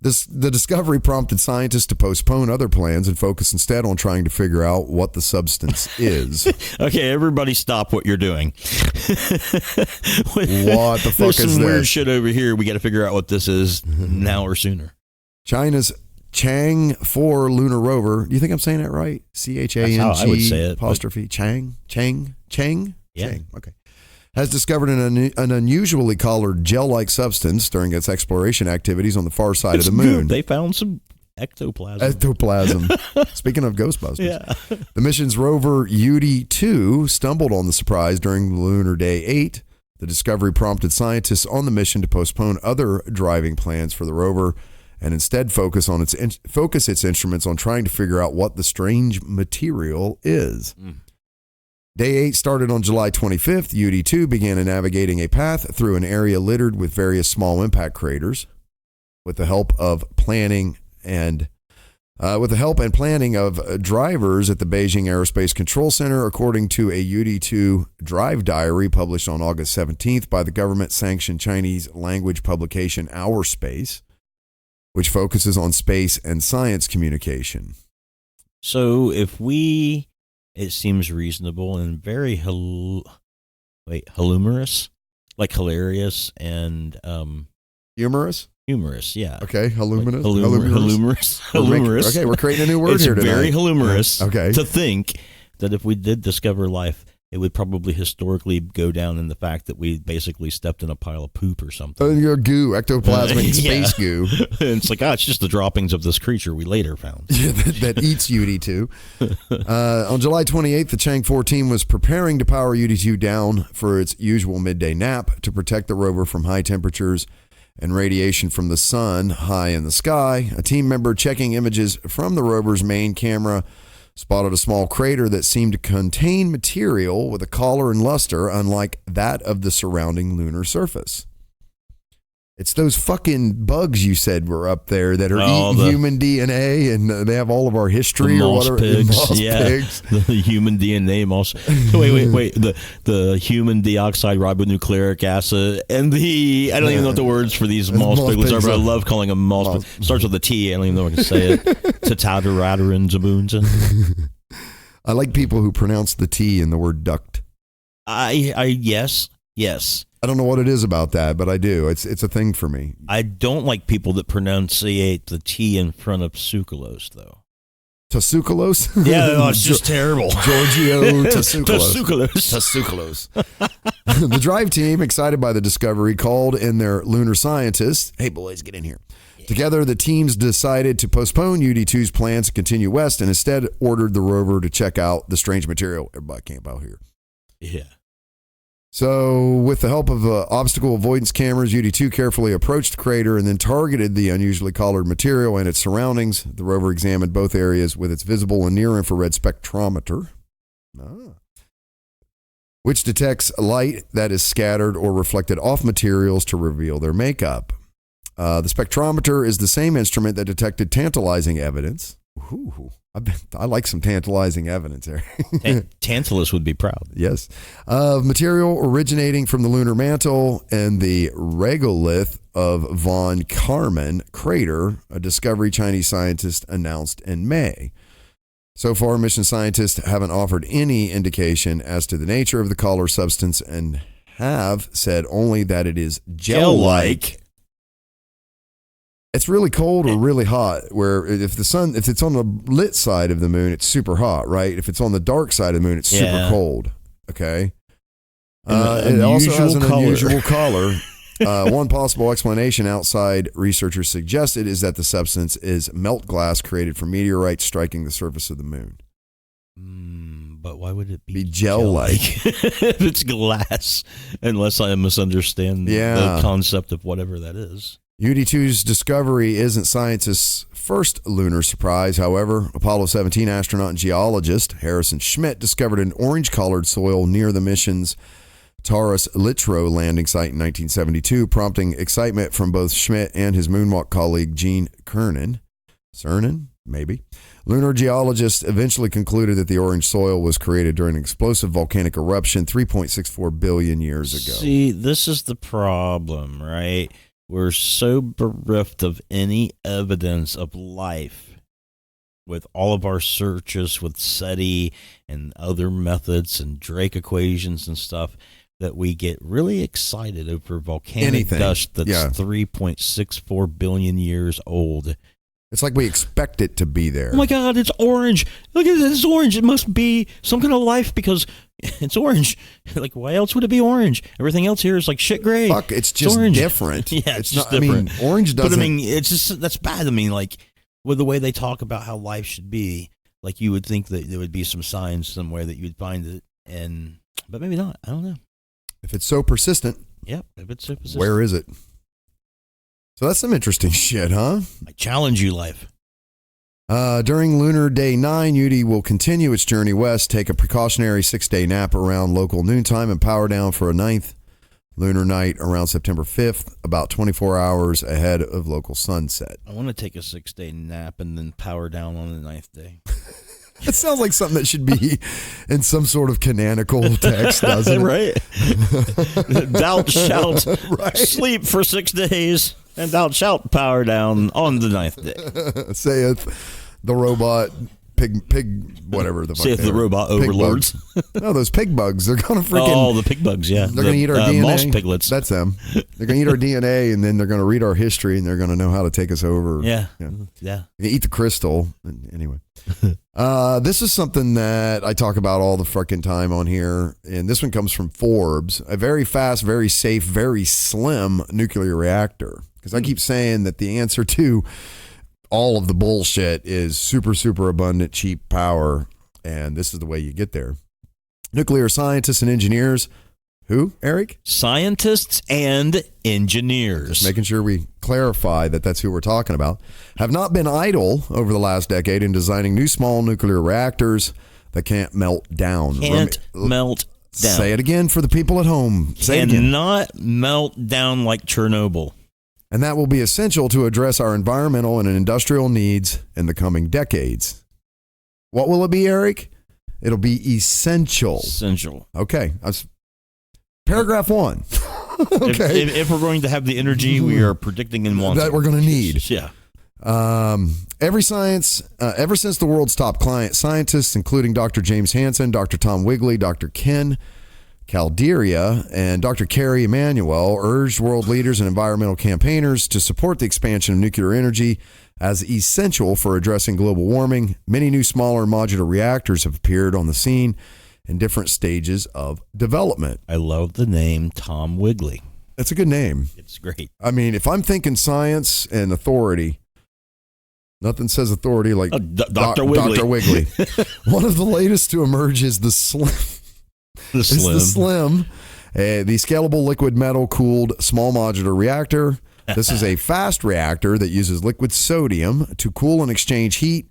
Speaker 1: The discovery prompted scientists to postpone other plans and focus instead on trying to figure out what the substance is.
Speaker 2: Okay, everybody stop what you're doing.
Speaker 1: What the fuck is this?
Speaker 2: There's some weird shit over here. We got to figure out what this is now or sooner.
Speaker 1: China's Chang 4 lunar rover. Do you think I'm saying that right? CHANG
Speaker 2: I would say it,
Speaker 1: apostrophe Chang? Yeah. Chang? Okay. Has discovered an unusually colored gel-like substance during its exploration activities on the far side of the moon.
Speaker 2: Good. They found some ectoplasm.
Speaker 1: Speaking of Ghostbusters.
Speaker 2: Yeah.
Speaker 1: The mission's rover UD-2 stumbled on the surprise during Lunar Day 8. The discovery prompted scientists on the mission to postpone other driving plans for the rover and instead focus its instruments on trying to figure out what the strange material is. Day 8 started on July 25th. UD-2 began navigating a path through an area littered with various small impact craters. With the help and planning of drivers at the Beijing Aerospace Control Center, according to a UD-2 drive diary published on August 17th by the government-sanctioned Chinese language publication Our Space, which focuses on space and science communication.
Speaker 2: So it seems reasonable and very humorous, like hilarious and
Speaker 1: humorous.
Speaker 2: Humorous, yeah.
Speaker 1: Okay, humorous.
Speaker 2: Humorous.
Speaker 1: Okay, we're creating a new word here tonight.
Speaker 2: It's very humorous.
Speaker 1: Okay.
Speaker 2: To think that if we did discover life, it would probably historically go down in the fact that we basically stepped in a pile of poop or something.
Speaker 1: Your goo, ectoplasmic space goo.
Speaker 2: And it's like, it's just the droppings of this creature we later found.
Speaker 1: that eats UD-2. On July 28th, the Chang 4 team was preparing to power UD-2 down for its usual midday nap to protect the rover from high temperatures and radiation from the sun high in the sky. A team member checking images from the rover's main camera spotted a small crater that seemed to contain material with a color and luster unlike that of the surrounding lunar surface. It's those fucking bugs you said were up there that are eating human DNA, and they have all of our history or whatever.
Speaker 2: Pigs. Pigs. The human DNA moss. Wait. The human dioxide ribonucleic acid and I don't even know what the words for these moss piglets are, but I love calling them moss. Starts with a T. I don't even know if I can say it. Tatadaradarans Zabunza.
Speaker 1: I like people who pronounce the T in the word duct.
Speaker 2: Yes.
Speaker 1: I don't know what it is about that, but I do. It's a thing for me.
Speaker 2: I don't like people that pronunciate the T in front of sucralose, though.
Speaker 1: Tasucralose?
Speaker 2: Yeah, no, it's just terrible.
Speaker 1: Giorgio
Speaker 2: Tasucralose.
Speaker 1: The drive team, excited by the discovery, called in their lunar scientists. Hey, boys, get in here. Yeah. Together, the teams decided to postpone UD2's plans to continue west and instead ordered the rover to check out the strange material. Everybody camp out here.
Speaker 2: Yeah.
Speaker 1: So, with the help of obstacle avoidance cameras, UD2 carefully approached the crater and then targeted the unusually colored material and its surroundings. The rover examined both areas with its visible and near-infrared spectrometer, which detects light that is scattered or reflected off materials to reveal their makeup. The spectrometer is the same instrument that detected tantalizing evidence. Ooh. I like some tantalizing evidence there.
Speaker 2: Tantalus would be proud.
Speaker 1: Yes. Of material originating from the lunar mantle and the regolith of Von Karman crater, a discovery Chinese scientists announced in May. So far, mission scientists haven't offered any indication as to the nature of the color substance and have said only that it is gel-like. It's really cold or really hot, where if it's on the lit side of the moon, it's super hot, right? If it's on the dark side of the moon, it's super cold. Okay. It also has an unusual color. One possible explanation outside researchers suggested is that the substance is melt glass created from meteorites striking the surface of the moon.
Speaker 2: But why would it be
Speaker 1: gel-like?
Speaker 2: If it's glass, unless I misunderstand the concept of whatever that is.
Speaker 1: UD2's discovery isn't scientists' first lunar surprise. However, Apollo 17 astronaut and geologist Harrison Schmitt discovered an orange-colored soil near the mission's Taurus Littrow landing site in 1972, prompting excitement from both Schmitt and his moonwalk colleague Gene Cernan, maybe. Lunar geologists eventually concluded that the orange soil was created during an explosive volcanic eruption 3.64 billion years ago.
Speaker 2: See, this is the problem, right? We're so bereft of any evidence of life with all of our searches with SETI and other methods and Drake equations and stuff that we get really excited over volcanic dust that's 3.64 billion years old.
Speaker 1: It's like we expect it to be there.
Speaker 2: Oh my God, it's orange. Look at this, orange. It must be some kind of life because it's orange. Like, why else would it be orange? Everything else here is like shit gray.
Speaker 1: Fuck, it's just different.
Speaker 2: Yeah, it's just different.
Speaker 1: I mean, orange doesn't.
Speaker 2: But I mean, it's just, that's bad. I mean, like, with the way they talk about how life should be, like, you would think that there would be some signs somewhere that you would find it, but maybe not. I don't know.
Speaker 1: If it's so persistent.
Speaker 2: Yep, if it's so persistent.
Speaker 1: Where is it? So that's some interesting shit, huh?
Speaker 2: I challenge you, life.
Speaker 1: During Lunar Day 9, UD will continue its journey west, take a precautionary 6-day nap around local noontime, and power down for a 9th lunar night around September 5th, about 24 hours ahead of local sunset.
Speaker 2: I want to take a 6-day nap and then power down on the 9th day.
Speaker 1: It sounds like something that should be in some sort of canonical text, doesn't it?
Speaker 2: Right. Thou shalt sleep for 6 days, and thou shalt power down on the 9th day.
Speaker 1: Saith the robot pig, whatever the fuck.
Speaker 2: Saith the robot overlords.
Speaker 1: No, those pig bugs. They're going to freaking.
Speaker 2: Oh, the pig bugs, yeah.
Speaker 1: They're going to eat our DNA.
Speaker 2: Moss piglets.
Speaker 1: That's them. They're going to eat our DNA, and then they're going to read our history, and they're going to know how to take us over.
Speaker 2: Yeah.
Speaker 1: They eat the crystal. Anyway. This is something that I talk about all the fucking time on here, and this one comes from Forbes. A very fast, very safe, very slim nuclear reactor. Because I keep saying that the answer to all of the bullshit is super, super abundant, cheap power, and this is the way you get there. Nuclear scientists and engineers, who, Eric?
Speaker 2: Scientists and engineers.
Speaker 1: Just making sure we clarify that that's who we're talking about. Have not been idle over the last decade in designing new small nuclear reactors that can't melt down.
Speaker 2: Melt down.
Speaker 1: Say it again for the people at home. Say it again.
Speaker 2: Cannot melt down like Chernobyl.
Speaker 1: And that will be essential to address our environmental and industrial needs in the coming decades. What will it be, Eric? It'll be essential.
Speaker 2: Essential.
Speaker 1: Okay. Paragraph 1. Okay.
Speaker 2: If we're going to have the energy we are predicting and wanting.
Speaker 1: That we're going to need.
Speaker 2: Yeah.
Speaker 1: Ever since the world's top scientists, including Dr. James Hansen, Dr. Tom Wigley, Dr. Ken Calderia, and Dr. Kerry Emanuel urged world leaders and environmental campaigners to support the expansion of nuclear energy as essential for addressing global warming, many new smaller modular reactors have appeared on the scene in different stages of development.
Speaker 2: I love the name Tom Wigley.
Speaker 1: That's a good name.
Speaker 2: It's great.
Speaker 1: I mean, if I'm thinking science and authority, nothing says authority like
Speaker 2: Dr. Wigley.
Speaker 1: Dr. Wigley. One of the latest to emerge is the Slim. The scalable liquid metal cooled small modular reactor. This is a fast reactor that uses liquid sodium to cool and exchange heat,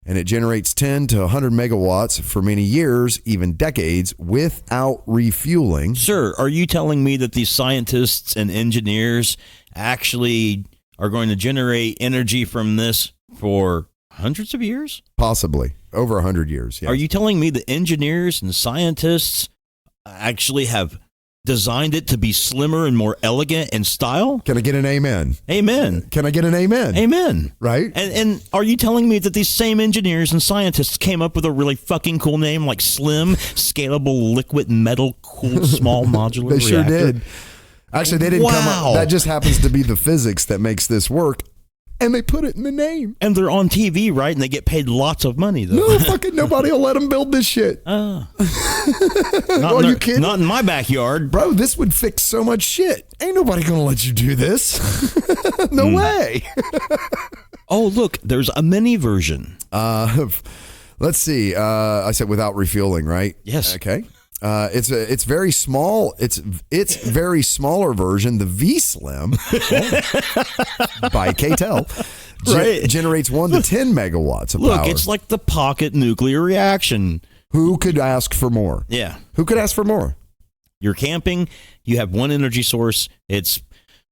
Speaker 1: and it generates 10 to 100 megawatts for many years, even decades, without refueling.
Speaker 2: Sir, are you telling me that these scientists and engineers actually are going to generate energy from this for hundreds of years?
Speaker 1: Possibly. Over 100 years, yes.
Speaker 2: Are you telling me the engineers and scientists actually have designed it to be slimmer and more elegant in style?
Speaker 1: Can I get an amen?
Speaker 2: Amen.
Speaker 1: Can I get an amen?
Speaker 2: Amen.
Speaker 1: Right?
Speaker 2: And are you telling me that these same engineers and scientists came up with a really fucking cool name like Slim, Scalable, Liquid Metal, Cooled, Small Modular
Speaker 1: They
Speaker 2: Reactor?
Speaker 1: Sure did. Actually, they didn't come up. That just happens to be the physics that makes this work. And they put it in the name.
Speaker 2: And they're on TV, right? And they get paid lots of money, though.
Speaker 1: No, fucking nobody will let them build this shit.
Speaker 2: Are
Speaker 1: you kidding?
Speaker 2: Not in my backyard.
Speaker 1: Bro, this would fix so much shit. Ain't nobody going to let you do this. No way.
Speaker 2: Oh, look, there's a mini version.
Speaker 1: Let's see. I said without refueling, right?
Speaker 2: Yes.
Speaker 1: Okay. It's very small. It's very smaller version, the V Slim by KTEL,
Speaker 2: right.
Speaker 1: Generates 1 to 10 megawatts of power.
Speaker 2: Look, it's like the pocket nuclear reaction.
Speaker 1: Who could ask for more?
Speaker 2: Yeah.
Speaker 1: Who could ask for more?
Speaker 2: You're camping. You have one energy source. It's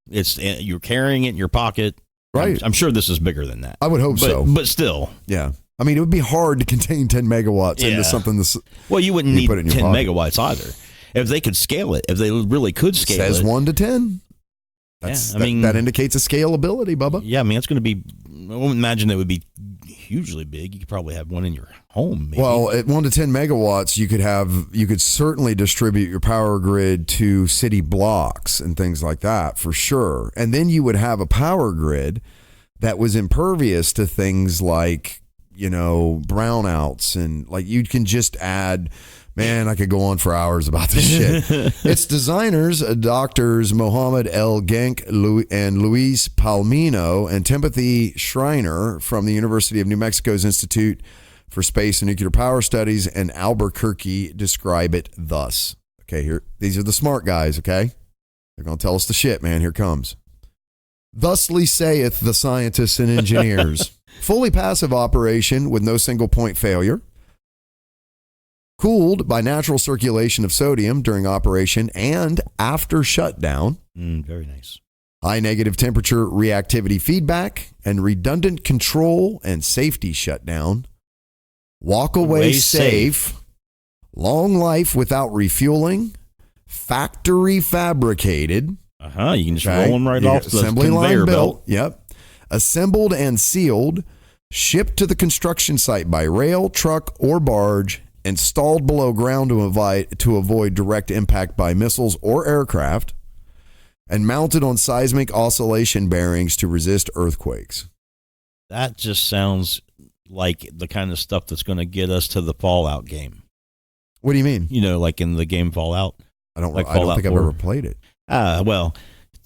Speaker 2: you're carrying it in your pocket.
Speaker 1: Right.
Speaker 2: I'm sure this is bigger than that.
Speaker 1: I would hope so.
Speaker 2: But still.
Speaker 1: Yeah. I mean, it would be hard to contain 10 megawatts into something this.
Speaker 2: Well, you wouldn't need 10 megawatts either. If they could scale it, if they really could scale it.
Speaker 1: It says 1 to 10. That indicates a scalability, Bubba.
Speaker 2: Yeah, I mean, it's going to be, I wouldn't imagine it would be hugely big. You could probably have one in your home, maybe.
Speaker 1: Well, at 1 to 10 megawatts, you could certainly distribute your power grid to city blocks and things like that, for sure. And then you would have a power grid that was impervious to things like, brownouts, and like you can just add, man, I could go on for hours about this shit. Its designers, Doctors Mohammed El Genk and Luis Palmino and Timothy Schreiner from the University of New Mexico's Institute for Space and Nuclear Power Studies in Albuquerque, describe it thus. Okay, these are the smart guys, okay? They're going to tell us the shit, man. Here comes. Thusly saith the scientists and engineers. Fully passive operation with no single point failure. Cooled by natural circulation of sodium during operation and after shutdown.
Speaker 2: Very nice.
Speaker 1: High negative temperature reactivity feedback and redundant control and safety shutdown. Walk away safe. Long life without refueling. Factory fabricated.
Speaker 2: You can just roll them right off the
Speaker 1: assembly
Speaker 2: conveyor
Speaker 1: line
Speaker 2: belt.
Speaker 1: Yep. Assembled and sealed, shipped to the construction site by rail, truck, or barge, installed below ground to avoid direct impact by missiles or aircraft, and mounted on seismic oscillation bearings to resist earthquakes.
Speaker 2: That just sounds like the kind of stuff that's going to get us to the Fallout game.
Speaker 1: What do you mean?
Speaker 2: Like in the game Fallout?
Speaker 1: I don't think I've ever played it.
Speaker 2: Well,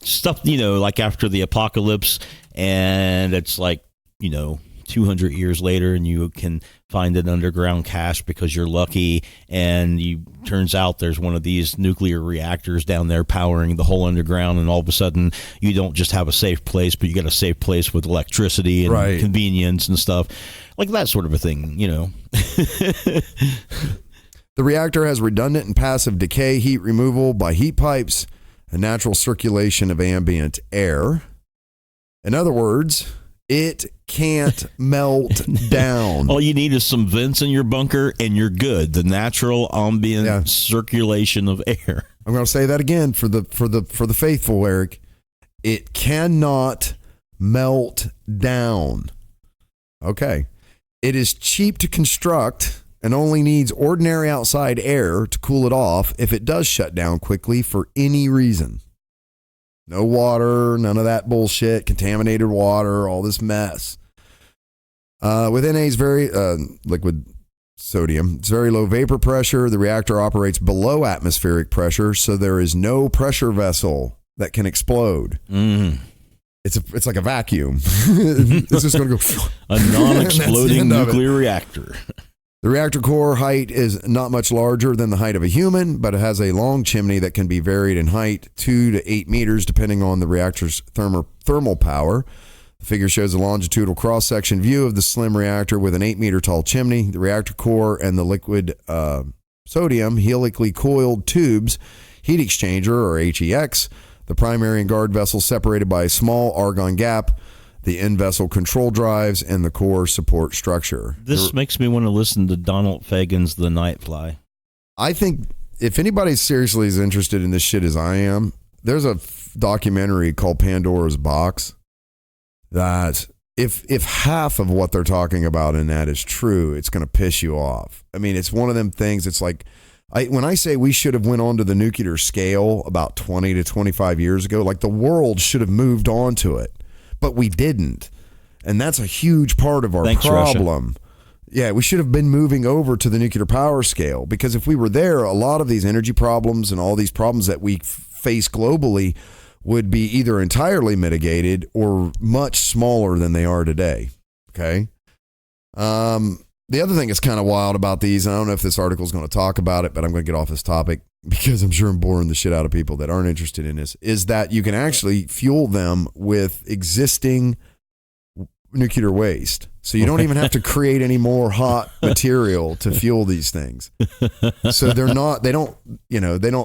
Speaker 2: stuff, like after the apocalypse, and it's like, 200 years later, and you can find an underground cache because you're lucky, and turns out there's one of these nuclear reactors down there powering the whole underground, and all of a sudden you don't just have a safe place, but you got a safe place with electricity and convenience and stuff, like that sort of a thing, The
Speaker 1: reactor has redundant and passive decay heat removal by heat pipes and natural circulation of ambient air. In other words, it can't melt down.
Speaker 2: All you need is some vents in your bunker and you're good. The natural ambient circulation of air.
Speaker 1: I'm going to say that again for the faithful, Eric. It cannot melt down. Okay. It is cheap to construct and only needs ordinary outside air to cool it off if it does shut down quickly for any reason. No water, none of that bullshit, contaminated water, all this mess. With NA's very liquid sodium, it's very low vapor pressure. The reactor operates below atmospheric pressure, so there is no pressure vessel that can explode. It's like a vacuum. It's just going to go.
Speaker 2: A non-exploding nuclear reactor.
Speaker 1: The reactor core height is not much larger than the height of a human, but it has a long chimney that can be varied in height, 2 to 8 meters, depending on the reactor's thermal power. The figure shows a longitudinal cross-section view of the slim reactor with an 8-meter tall chimney. The reactor core and the liquid sodium helically coiled tubes, heat exchanger, or HEX, the primary and guard vessels separated by a small argon gap, the in-vessel control drives, and the core support structure.
Speaker 2: This makes me want to listen to Donald Fagen's The Nightfly.
Speaker 1: I think if anybody seriously is interested in this shit as I am, there's a documentary called Pandora's Box that if half of what they're talking about in that is true, it's going to piss you off. I mean, it's one of them things. It's like, when I say we should have went on to the nuclear scale about 20 to 25 years ago, like the world should have moved on to it. But we didn't. And that's a huge part of our problem. Russia. Yeah, we should have been moving over to the nuclear power scale, because if we were there, a lot of these energy problems and all these problems that we face globally would be either entirely mitigated or much smaller than they are today. Okay? The other thing that's kind of wild about these, and I don't know if this article is going to talk about it, but I'm going to get off this topic because I'm sure I'm boring the shit out of people that aren't interested in this, is that you can actually fuel them with existing nuclear waste. So you don't even have to create any more hot material to fuel these things. So they don't,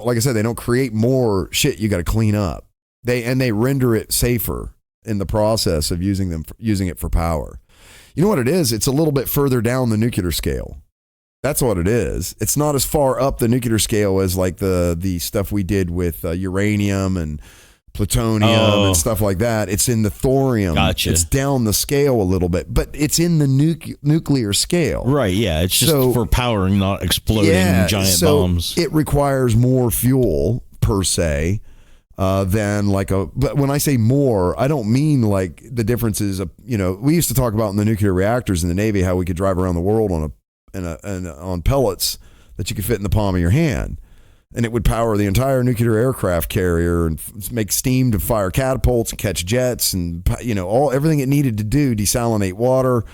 Speaker 1: like I said, they don't create more shit you got to clean up. They render it safer in the process of using it for power. You know what it is? It's a little bit further down the nuclear scale. That's what it is. It's not as far up the nuclear scale as like the stuff we did with uranium and plutonium and stuff like that. It's in the thorium.
Speaker 2: Gotcha.
Speaker 1: It's down the scale a little bit, but it's in the nuclear scale.
Speaker 2: Right, yeah. It's just for powering, not exploding giant bombs.
Speaker 1: It requires more fuel per se. But when I say more, I don't mean like the differences of, we used to talk about in the nuclear reactors in the Navy, how we could drive around the world on pellets that you could fit in the palm of your hand. And it would power the entire nuclear aircraft carrier and make steam to fire catapults and catch jets and, everything it needed to do, desalinate water,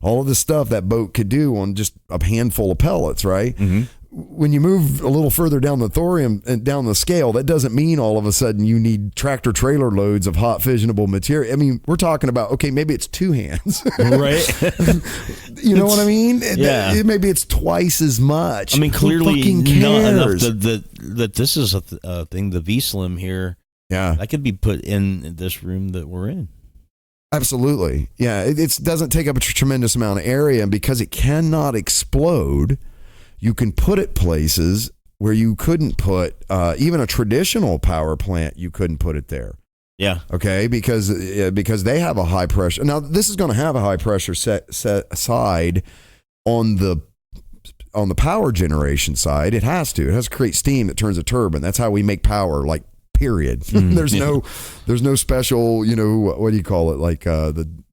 Speaker 1: all of the stuff that boat could do on just a handful of pellets, right? Mm-hmm. When you move a little further down the thorium and down the scale, that doesn't mean all of a sudden you need tractor trailer loads of hot fissionable material. I mean, we're talking about, okay, maybe it's 2 hands.
Speaker 2: Right.
Speaker 1: You know what I mean?
Speaker 2: Yeah.
Speaker 1: Maybe it's twice as much.
Speaker 2: I mean, clearly not enough that this is a thing, the V-Slim here.
Speaker 1: Yeah.
Speaker 2: That could be put in this room that we're in.
Speaker 1: Absolutely. Yeah. It doesn't take up a tremendous amount of area, and because it cannot explode, you can put it places where you couldn't put even a traditional power plant. You couldn't put it there.
Speaker 2: Yeah.
Speaker 1: Okay. Because they have a high pressure. Now this is going to have a high pressure set side on the power generation side. It has to create steam that turns a turbine. That's how we make power. Like, period. There's no special, what do you call it? Like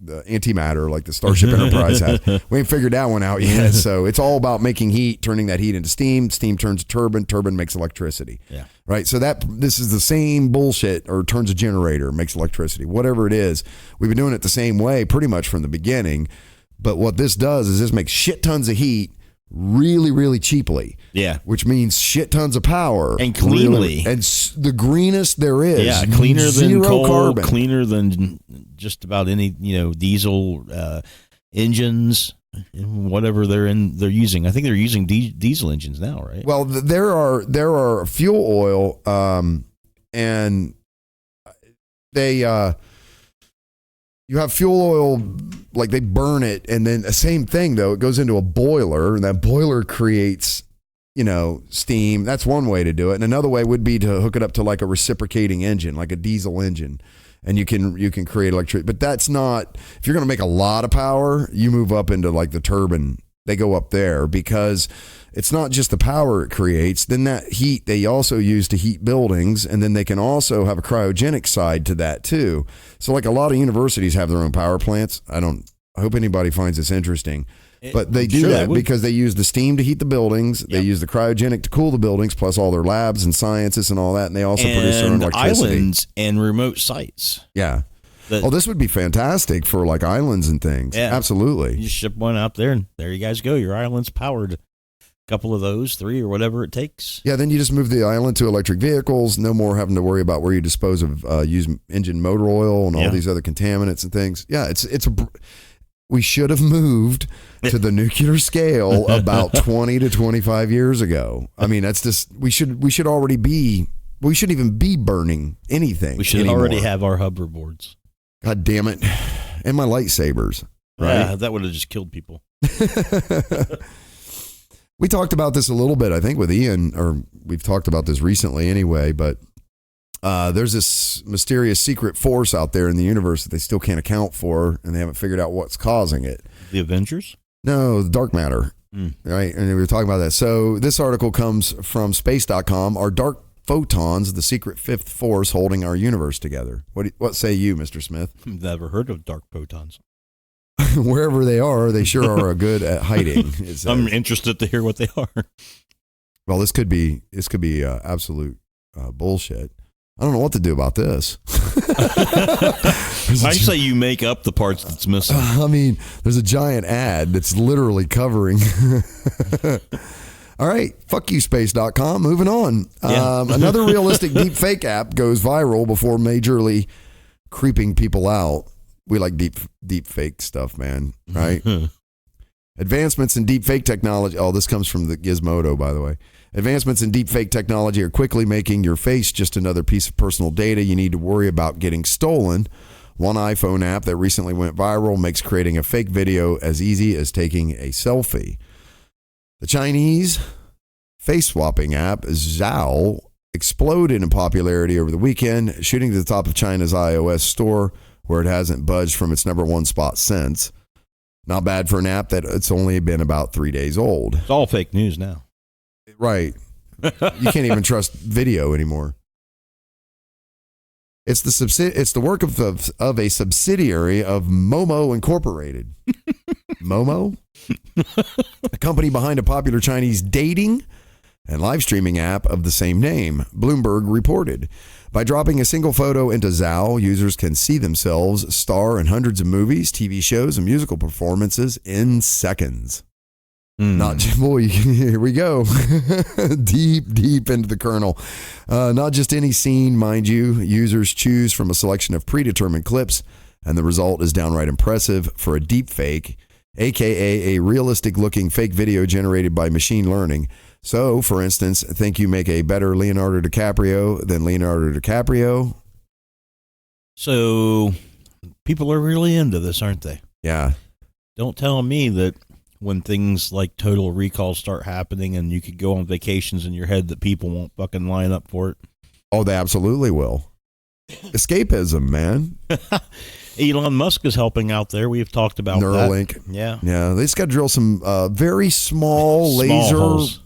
Speaker 1: the antimatter, like the Starship Enterprise has. We ain't figured that one out yet. So it's all about making heat, turning that heat into steam. Steam turns a turbine makes electricity.
Speaker 2: Yeah.
Speaker 1: Right. So this is the same bullshit, or turns a generator, makes electricity, whatever it is. We've been doing it the same way pretty much from the beginning. But what this does is this makes shit tons of heat really, really cheaply.
Speaker 2: Yeah.
Speaker 1: Which means shit tons of power.
Speaker 2: And cleanly.
Speaker 1: And the greenest there is.
Speaker 2: Yeah, cleaner than coal,
Speaker 1: carbon.
Speaker 2: Cleaner than just about any, diesel engines, whatever they're using. I think they're using diesel engines now, right?
Speaker 1: Well, there are fuel oil, and they you have fuel oil, like they burn it, and then the same thing though, it goes into a boiler, and that boiler creates, steam. That's one way to do it. And another way would be to hook it up to like a reciprocating engine, like a diesel engine, and you can create electricity. But that's not, if you're going to make a lot of power, you move up into like the turbine. They go up there because it's not just the power it creates. Then that heat they also use to heat buildings, and then they can also have a cryogenic side to that too. So like a lot of universities have their own power plants. I hope anybody finds this interesting. But they do that because they use the steam to heat the buildings. Yep. They use the cryogenic to cool the buildings, plus all their labs and sciences and all that. And they also produce their own electricity.
Speaker 2: Islands and remote sites.
Speaker 1: Yeah. This would be fantastic for like islands and things. Yeah. Absolutely.
Speaker 2: You ship one out there and there you guys go. Your island's powered. A couple of those, 3 or whatever it takes. Yeah,
Speaker 1: then you just move the island to electric vehicles. No more having to worry about where you dispose of used engine motor oil and all these other contaminants and things. Yeah, we should have moved to the nuclear scale about 20 to 25 years ago. I mean, that's just, we shouldn't even be burning anything.
Speaker 2: We should already have our hoverboards.
Speaker 1: God damn it. And my lightsabers, right?
Speaker 2: Yeah, that would have just killed people.
Speaker 1: We talked about this a little bit, I think, with Ian, or we've talked about this recently anyway, but there's this mysterious secret force out there in the universe that they still can't account for, and they haven't figured out what's causing it.
Speaker 2: The Avengers?
Speaker 1: No, the dark matter, right? And we were talking about that. So this article comes from space.com. Are dark photons the secret fifth force holding our universe together? What say you, Mr. Smith?
Speaker 2: Never heard of dark photons.
Speaker 1: Wherever they are, they sure are good at hiding.
Speaker 2: I'm interested to hear what they are.
Speaker 1: Well, this could be absolute bullshit. I don't know what to do about this.
Speaker 2: I say you make up the parts that's missing.
Speaker 1: I mean, there's a giant ad that's literally covering. All right, fuck you, space.com. Moving on. Yeah. Another realistic deepfake app goes viral before majorly creeping people out. We like deep fake stuff, man, right? Advancements in deepfake technology. Oh, this comes from the Gizmodo, by the way. Advancements in deepfake technology are quickly making your face just another piece of personal data you need to worry about getting stolen. One iPhone app that recently went viral makes creating a fake video as easy as taking a selfie. The Chinese face swapping app Zao exploded in popularity over the weekend, shooting to the top of China's iOS store, where it hasn't budged from its number one spot since. Not bad for an app that it's only been about 3 days old.
Speaker 2: It's all fake news now.
Speaker 1: Right. You can't even trust video anymore. It's the work of a subsidiary of Momo Incorporated. Momo? A company behind a popular Chinese dating and live streaming app of the same name, Bloomberg reported. By dropping a single photo into Zao, users can see themselves star in hundreds of movies, TV shows, and musical performances in seconds. Boy, here we go. deep into the kernel. Not just any scene, mind you. Users choose from a selection of predetermined clips, and the result is downright impressive for a deep fake, aka a realistic-looking fake video generated by machine learning. So, for instance, think you make a better Leonardo DiCaprio than Leonardo DiCaprio?
Speaker 2: So, people are really into this, aren't they?
Speaker 1: Yeah.
Speaker 2: Don't tell me that when things like Total Recall start happening and you could go on vacations in your head that people won't fucking line up for it.
Speaker 1: Oh, they absolutely will. Escapism, man.
Speaker 2: Elon Musk is helping out there. We've talked about
Speaker 1: Neuralink.
Speaker 2: That. Yeah.
Speaker 1: Yeah. They just got to drill some very small laser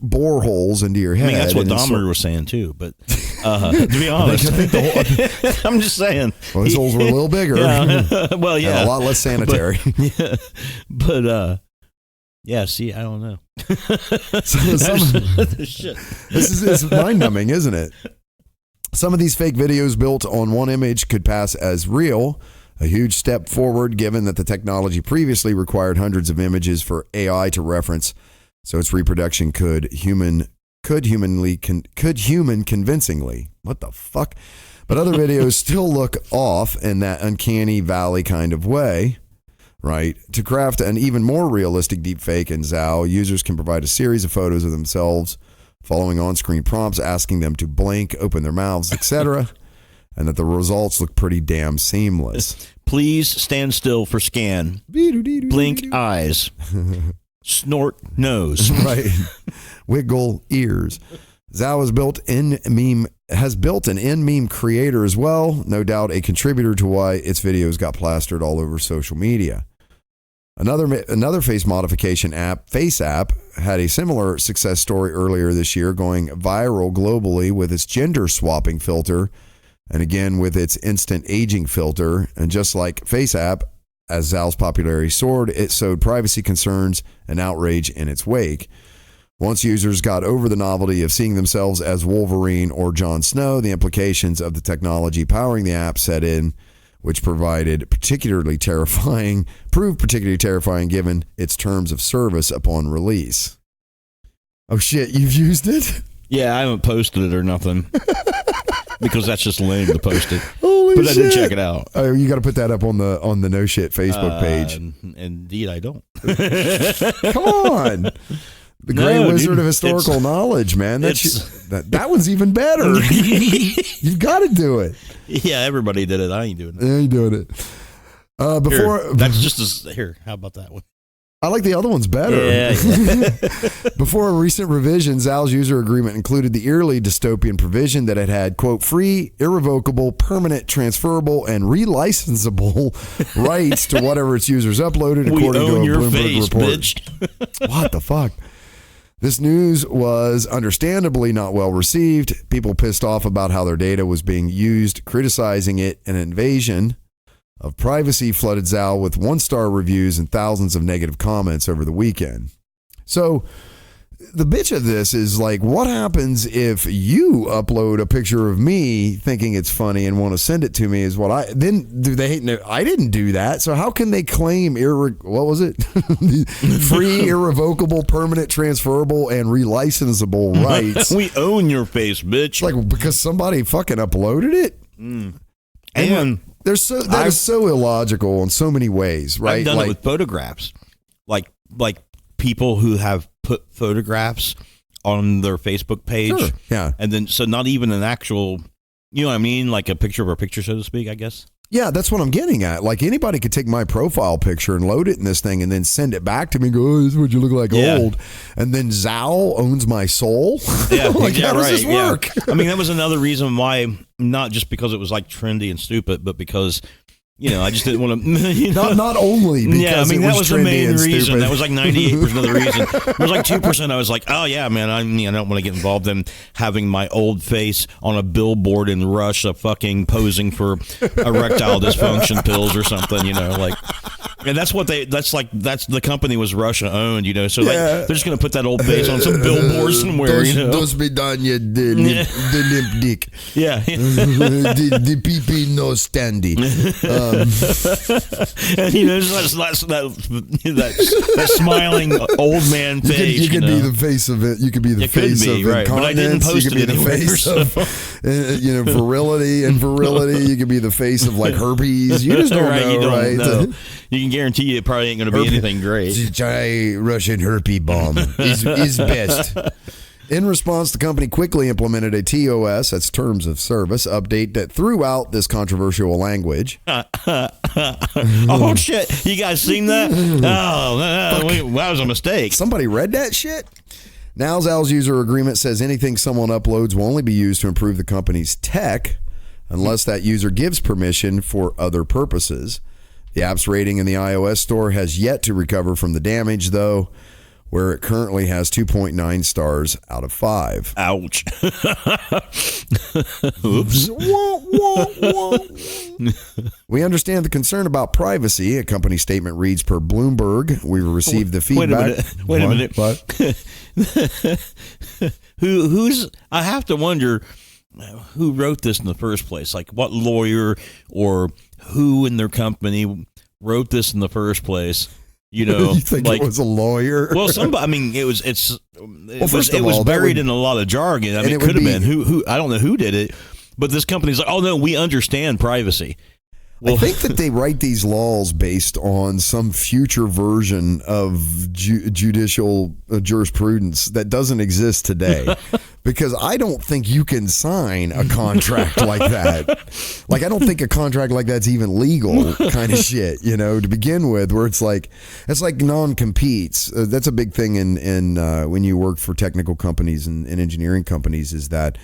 Speaker 1: boreholes into your head.
Speaker 2: I mean, that's what Dahmer was saying too, but to be honest, I'm just saying.
Speaker 1: Well, his holes were a little bigger.
Speaker 2: Yeah. Well, yeah.
Speaker 1: And a lot less sanitary.
Speaker 2: Yeah, see, I don't know.
Speaker 1: Shit. This is mind-numbing, isn't it? Some of these fake videos built on one image could pass as real, a huge step forward given that the technology previously required hundreds of images for AI to reference, so its reproduction could human convincingly. What the fuck? But other videos still look off in that uncanny valley kind of way. Right. To craft an even more realistic deepfake in Zao, users can provide a series of photos of themselves following on-screen prompts asking them to blink, open their mouths, etc., and that the results look pretty damn seamless.
Speaker 2: Please stand still for scan. Blink eyes. Snort nose.
Speaker 1: Right. Wiggle ears. Zao has built an in-meme creator as well. No doubt a contributor to why its videos got plastered all over social media. Another face modification app, Face App, had a similar success story earlier this year, going viral globally with its gender swapping filter, and again with its instant aging filter. And just like Face App, as Zao's popularity soared, it sowed privacy concerns and outrage in its wake. Once users got over the novelty of seeing themselves as Wolverine or Jon Snow, the implications of the technology powering the app set in, which proved particularly terrifying given its terms of service upon release. Oh shit, you've used it?
Speaker 2: Yeah, I haven't posted it or nothing. Because that's just lame to post it.
Speaker 1: Holy
Speaker 2: but
Speaker 1: shit.
Speaker 2: I did check it out.
Speaker 1: Oh, you got to put that up on the No Shit Facebook page.
Speaker 2: Indeed, I don't.
Speaker 1: Come on. The Grey Wizard of Historical Knowledge, man. That one's even better. You've got to do it.
Speaker 2: Yeah, everybody did it. I ain't doing it.
Speaker 1: I ain't doing it.
Speaker 2: That's just here. How about that one?
Speaker 1: I like the other ones better.
Speaker 2: Yeah.
Speaker 1: Before a recent revision, Zao's user agreement included the eerily dystopian provision that it had, quote, free, irrevocable, permanent, transferable, and relicensable rights to whatever its users uploaded, according to a Bloomberg report. Bitch. What the fuck? This news was understandably not well received. People pissed off about how their data was being used, criticizing it. An invasion of privacy flooded Zao with 1-star reviews and thousands of negative comments over the weekend. So the bitch of this is like, what happens if you upload a picture of me thinking it's funny and want to send it to me? Is what I then do they know I didn't do that. So how can they claim what was it? Free, irrevocable, permanent, transferable, and relicensable rights?
Speaker 2: We own your face, bitch.
Speaker 1: Like because somebody fucking uploaded it.
Speaker 2: And
Speaker 1: that is so illogical in so many ways, right?
Speaker 2: I've done it with photographs, like people who have put photographs on their Facebook page.
Speaker 1: Sure, yeah.
Speaker 2: And then, so not even an actual, you know what I mean? Like a picture of a picture, so to speak, I guess.
Speaker 1: Yeah, that's what I'm getting at. Like anybody could take my profile picture and load it in this thing and then send it back to me and go, oh, this is what you look like old. And then Zao owns my soul.
Speaker 2: Yeah,
Speaker 1: like,
Speaker 2: yeah,
Speaker 1: how does this work?
Speaker 2: Yeah. I mean, that was another reason why, not just because it was like trendy and stupid, but because, you know, I just didn't want to.
Speaker 1: Not only because
Speaker 2: that was the main reason.
Speaker 1: Stupid.
Speaker 2: That was like 98% of the reason. It was like 2%. I was like, oh yeah, man, I don't want to get involved in having my old face on a billboard in Russia, fucking posing for erectile dysfunction pills or something, you know, like. And that's the company was Russia owned, you know, so like they're just gonna put that old face on some billboard somewhere, you know.
Speaker 1: Those be done, the limp dick.
Speaker 2: Yeah.
Speaker 1: the PP no standy.
Speaker 2: And you know, just that smiling old man face.
Speaker 1: You could be the face of it. You could be the face of incontinence.
Speaker 2: But I didn't post
Speaker 1: you could be the face of virility and virility. You could be the face of like herpes. You just don't know,
Speaker 2: you don't
Speaker 1: right?
Speaker 2: know. You can guarantee you it probably ain't going to be anything great.
Speaker 1: Try Russian herpes bomb is best. In response, the company quickly implemented a TOS, that's Terms of Service, update that threw out this controversial language.
Speaker 2: Oh, shit. You guys seen that? Oh, that was a mistake.
Speaker 1: Somebody read that shit? Now, Zao's user agreement says anything someone uploads will only be used to improve the company's tech unless that user gives permission for other purposes. The app's rating in the iOS store has yet to recover from the damage, though, where it currently has 2.9 stars out of 5.
Speaker 2: Ouch.
Speaker 1: Oops. We understand the concern about privacy. A company statement reads, per Bloomberg, we received the feedback.
Speaker 2: Wait a minute. What? I have to wonder who wrote this in the first place. Like what lawyer or who in their company wrote this in the first place? You know,
Speaker 1: you think it was a lawyer?
Speaker 2: Well, somebody. I mean, it was buried in a lot of jargon. I mean, it could have been who. I don't know who did it, but this company's like, oh no, we understand privacy.
Speaker 1: Well, I think that they write these laws based on some future version of judicial jurisprudence that doesn't exist today. because I don't think you can sign a contract like that. Like, I don't think a contract like that's even legal kind of shit, to begin with, where it's like non-competes. That's a big thing in when you work for technical companies and engineering companies, is that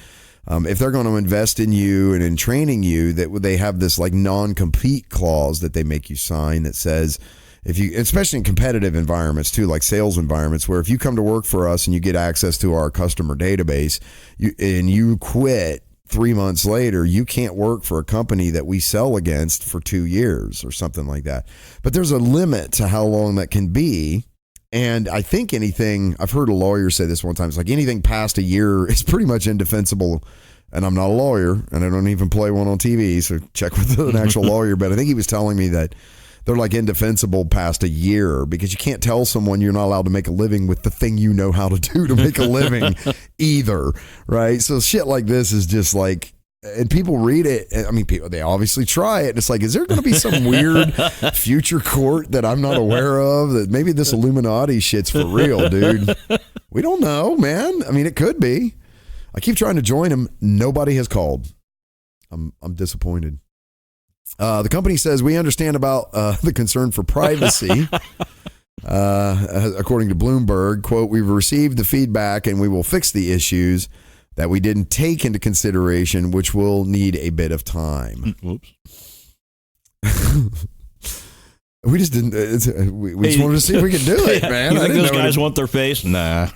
Speaker 1: if they're going to invest in you and in training you, that they have this like non-compete clause that they make you sign that says, if you, especially in competitive environments too, like sales environments, where if you come to work for us and you get access to our customer database, you quit 3 months later, you can't work for a company that we sell against for 2 years or something like that. But there's a limit to how long that can be. And I think I've heard a lawyer say this one time, it's like anything past a year is pretty much indefensible. And I'm not a lawyer, and I don't even play one on TV, so check with an actual lawyer. But I think he was telling me that they're like indefensible past a year, because you can't tell someone you're not allowed to make a living with the thing you know how to do to make a living either, right? So shit like this is just like, and people read it. I mean, they obviously try it. And it's like, is there going to be some weird future court that I'm not aware of, that maybe this Illuminati shit's for real, dude? We don't know, man. I mean, it could be. I keep trying to join them. Nobody has called. I'm disappointed. The company says, we understand about the concern for privacy. According to Bloomberg, quote, we've received the feedback and we will fix the issues that we didn't take into consideration, which will need a bit of time.
Speaker 2: Whoops.
Speaker 1: We just didn't. We just wanted to see if we could do it, man.
Speaker 2: You think those guys want their face? Nah.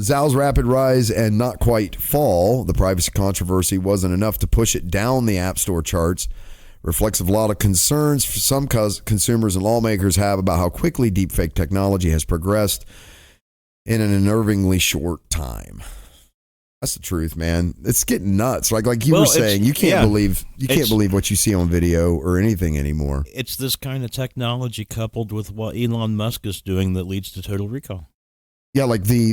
Speaker 1: Zao's rapid rise and not quite fall, the privacy controversy wasn't enough to push it down the App Store charts. Reflects a lot of concerns for some consumers and lawmakers have about how quickly deepfake technology has progressed in an unnervingly short time. That's the truth, man. It's getting nuts. Like you were saying, you can't believe what you see on video or anything anymore.
Speaker 2: It's this kind of technology coupled with what Elon Musk is doing that leads to total recall.
Speaker 1: Yeah, like the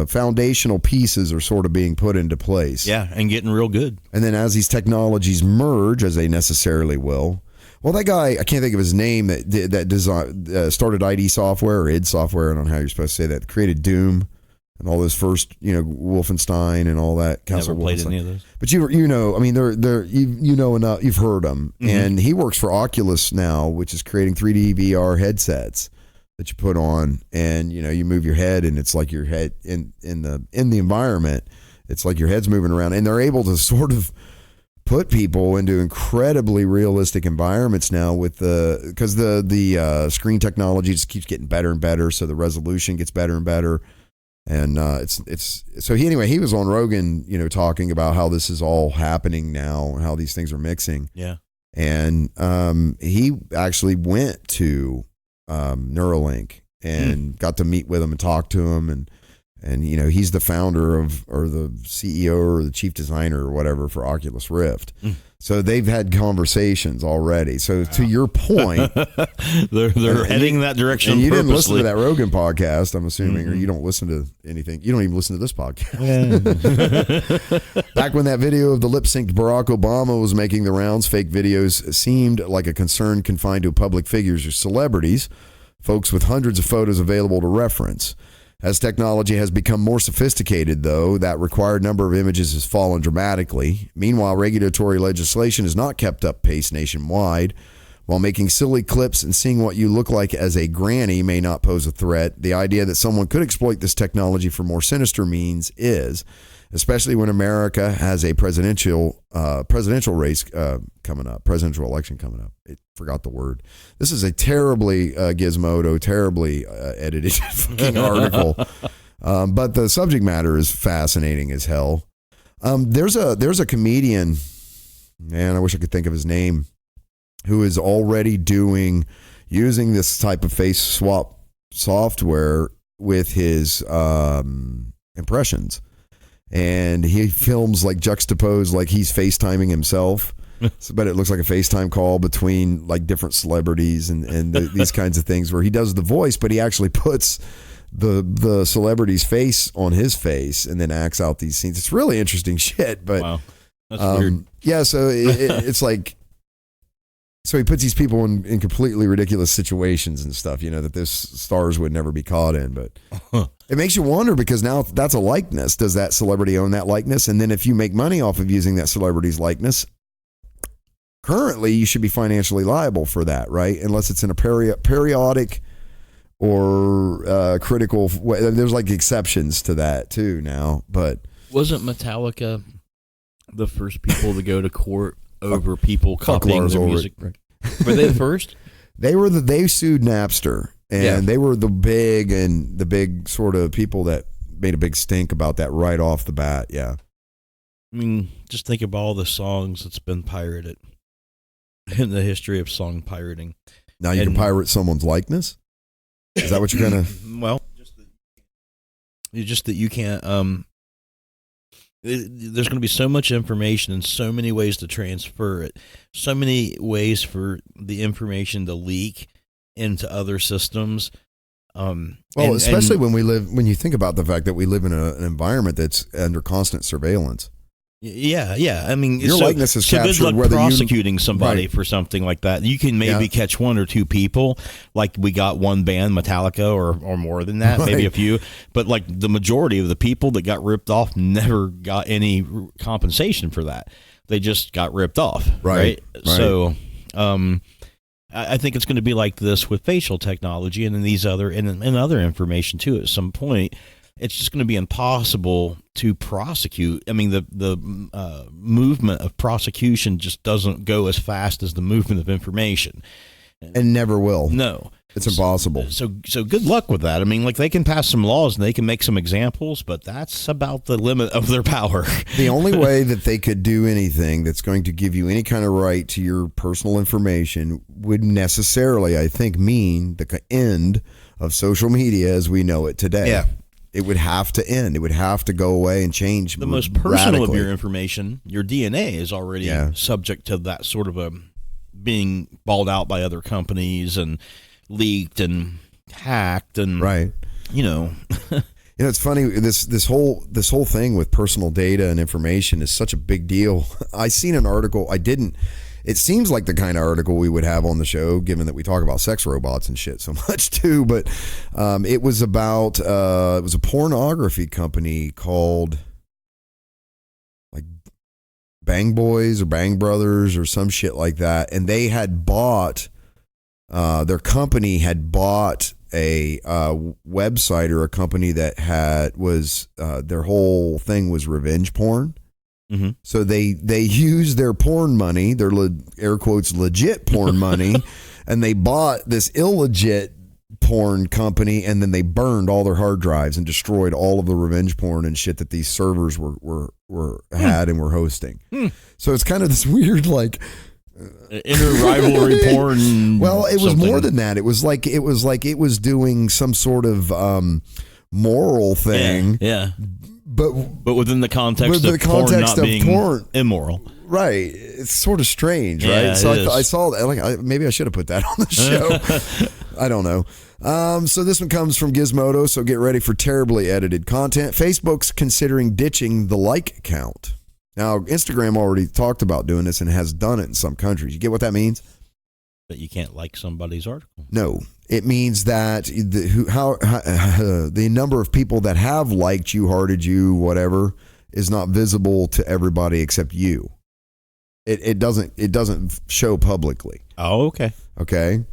Speaker 1: foundational pieces are sort of being put into place.
Speaker 2: Yeah, and getting real good. And
Speaker 1: then as these technologies merge, as they necessarily will, well, that guy, I can't think of his name, that started ID Software or id Software, I don't know how you're supposed to say that, created Doom and all those first, Wolfenstein and all that.
Speaker 2: Never played any of those.
Speaker 1: But I mean, they're enough, you've heard them. Mm-hmm. And he works for Oculus now, which is creating 3D VR headsets that you put on, and you move your head, and it's like your head in the environment, it's like your head's moving around, and they're able to sort of put people into incredibly realistic environments now because the screen technology just keeps getting better and better, so the resolution gets better and better, and he was on Rogan, talking about how this is all happening now and how these things are mixing.
Speaker 2: Yeah,
Speaker 1: and he actually went to Neuralink and got to meet with him and talk to him, and he's the founder or the CEO or the chief designer or whatever for Oculus Rift. So they've had conversations already. So to your point,
Speaker 2: they're heading that direction.
Speaker 1: And you didn't listen to that Rogan podcast, I'm assuming, or you don't listen to anything. You don't even listen to this podcast. Yeah. Back when that video of the lip-synced Barack Obama was making the rounds, fake videos seemed like a concern confined to public figures or celebrities, folks with hundreds of photos available to reference. As technology has become more sophisticated, though, that required number of images has fallen dramatically. Meanwhile, regulatory legislation has not kept up pace nationwide. While making silly clips and seeing what you look like as a granny may not pose a threat, the idea that someone could exploit this technology for more sinister means is, especially when America has a presidential race coming up, presidential election coming up. Forgot the word. This is a terribly Gizmodo, terribly edited fucking article, but the subject matter is fascinating as hell. There's a comedian, man, I wish I could think of his name, who is already using this type of face swap software with his impressions. And he films like juxtaposed, like he's FaceTiming himself. But it looks like a FaceTime call between like different celebrities and these kinds of things, where he does the voice, but he actually puts the celebrity's face on his face and then acts out these scenes. It's really interesting shit. But
Speaker 2: wow, that's weird.
Speaker 1: Yeah, so it's like, so he puts these people in completely ridiculous situations and stuff, that those stars would never be caught in. But It makes you wonder, because now that's a likeness. Does that celebrity own that likeness? And then if you make money off of using that celebrity's likeness, currently you should be financially liable for that, right? Unless it's in a periodic or critical way. There's like exceptions to that too now. But
Speaker 2: wasn't Metallica the first people to go to court over people copying their music? Right. Were they the first?
Speaker 1: They sued Napster. And they were the big sort of people that made a big stink about that right off the bat. Yeah.
Speaker 2: I mean, just think of all the songs that's been pirated in the history of song pirating.
Speaker 1: Now you can pirate someone's likeness? Is that what you're going to?
Speaker 2: Well, just that you can't. There's going to be so much information and so many ways to transfer it, so many ways for the information to leak into other systems.
Speaker 1: Especially when you think about the fact that we live in an environment that's under constant surveillance.
Speaker 2: Yeah. I mean,
Speaker 1: your likeness is captured.
Speaker 2: Good luck prosecuting somebody for something like that. You can maybe catch one or two people, like we got one band, Metallica, or more than that, maybe a few. But like the majority of the people that got ripped off never got any compensation for that. They just got ripped off, right? So, I think it's going to be like this with facial technology and then these other and other information too. At some point, it's just going to be impossible to prosecute. I mean, the movement of prosecution just doesn't go as fast as the movement of information,
Speaker 1: and never will.
Speaker 2: No,
Speaker 1: it's impossible.
Speaker 2: So good luck with that. I mean, like, they can pass some laws and they can make some examples, but that's about the limit of their power.
Speaker 1: The only way that they could do anything that's going to give you any kind of right to your personal information would necessarily, I think, mean the end of social media as we know it today.
Speaker 2: Yeah.
Speaker 1: It would have to end. It would have to go away and change.
Speaker 2: The most personal of your information, your DNA, is already subject to that sort of a being balled out by other companies and leaked and hacked and
Speaker 1: it's funny, this whole thing with personal data and information is such a big deal. I seen an article. It seems like the kind of article we would have on the show, given that we talk about sex robots and shit so much too. But it was about it was a pornography company called like Bang Boys or Bang Brothers or some shit like that, and they had bought their company had bought a website or a company that was their whole thing was revenge porn.
Speaker 2: Mm-hmm.
Speaker 1: So they used their porn money, their air quotes legit porn money, and they bought this illegit porn company, and then they burned all their hard drives and destroyed all of the revenge porn and shit that these servers had and were hosting. So it's kind of this weird like
Speaker 2: inner rivalry porn.
Speaker 1: Well, it was more than that. It was like it was doing some sort of moral thing.
Speaker 2: Yeah. But within the context of porn immoral.
Speaker 1: Right. It's sort of strange, right?
Speaker 2: Yeah,
Speaker 1: so I saw that. Maybe I should have put that on the show. I don't know. So this one comes from Gizmodo, so get ready for terribly edited content. Facebook's considering ditching the like count. Now, Instagram already talked about doing this and has done it in some countries. You get what that means?
Speaker 2: That you can't like somebody's article.
Speaker 1: No. It means that the number of people that have liked you, hearted you, whatever, is not visible to everybody except you. It doesn't show publicly.
Speaker 2: Oh, okay.
Speaker 1: Okay.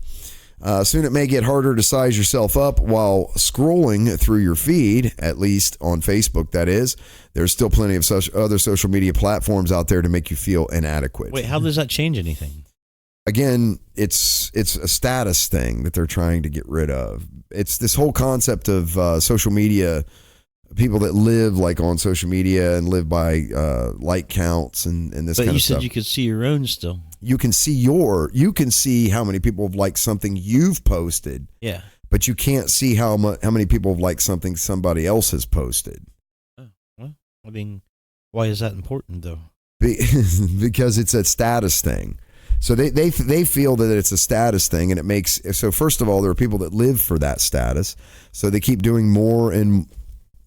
Speaker 1: Soon it may get harder to size yourself up while scrolling through your feed, at least on Facebook, that is. There's still plenty of other social media platforms out there to make you feel inadequate.
Speaker 2: Wait, how does that change anything?
Speaker 1: Again, it's a status thing that they're trying to get rid of. It's this whole concept of social media, people that live like on social media and live by like counts and this kind of stuff.
Speaker 2: But you said you could see your own still.
Speaker 1: You can see how many people have liked something you've posted.
Speaker 2: Yeah.
Speaker 1: But you can't see how many people have liked something somebody else has posted.
Speaker 2: Oh, well, I mean, why is that important though?
Speaker 1: Because it's a status thing. So they feel that it's a status thing, and it makes so. First of all, there are people that live for that status, so they keep doing more. And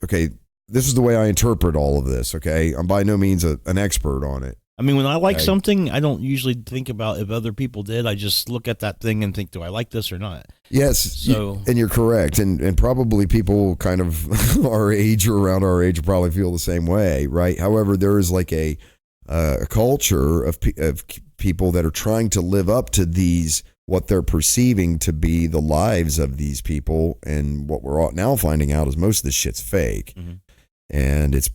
Speaker 1: okay, this is the way I interpret all of this. Okay, I'm by no means an expert on it.
Speaker 2: I mean, when I like something, I don't usually think about if other people did. I just look at that thing and think, do I like this or not?
Speaker 1: Yes, and you're correct. And probably people kind of our age or around our age probably feel the same way, right? However, there is like a culture of people that are trying to live up to what they're perceiving to be the lives of these people. And what we're now finding out is most of this shit's fake. Mm-hmm. And it's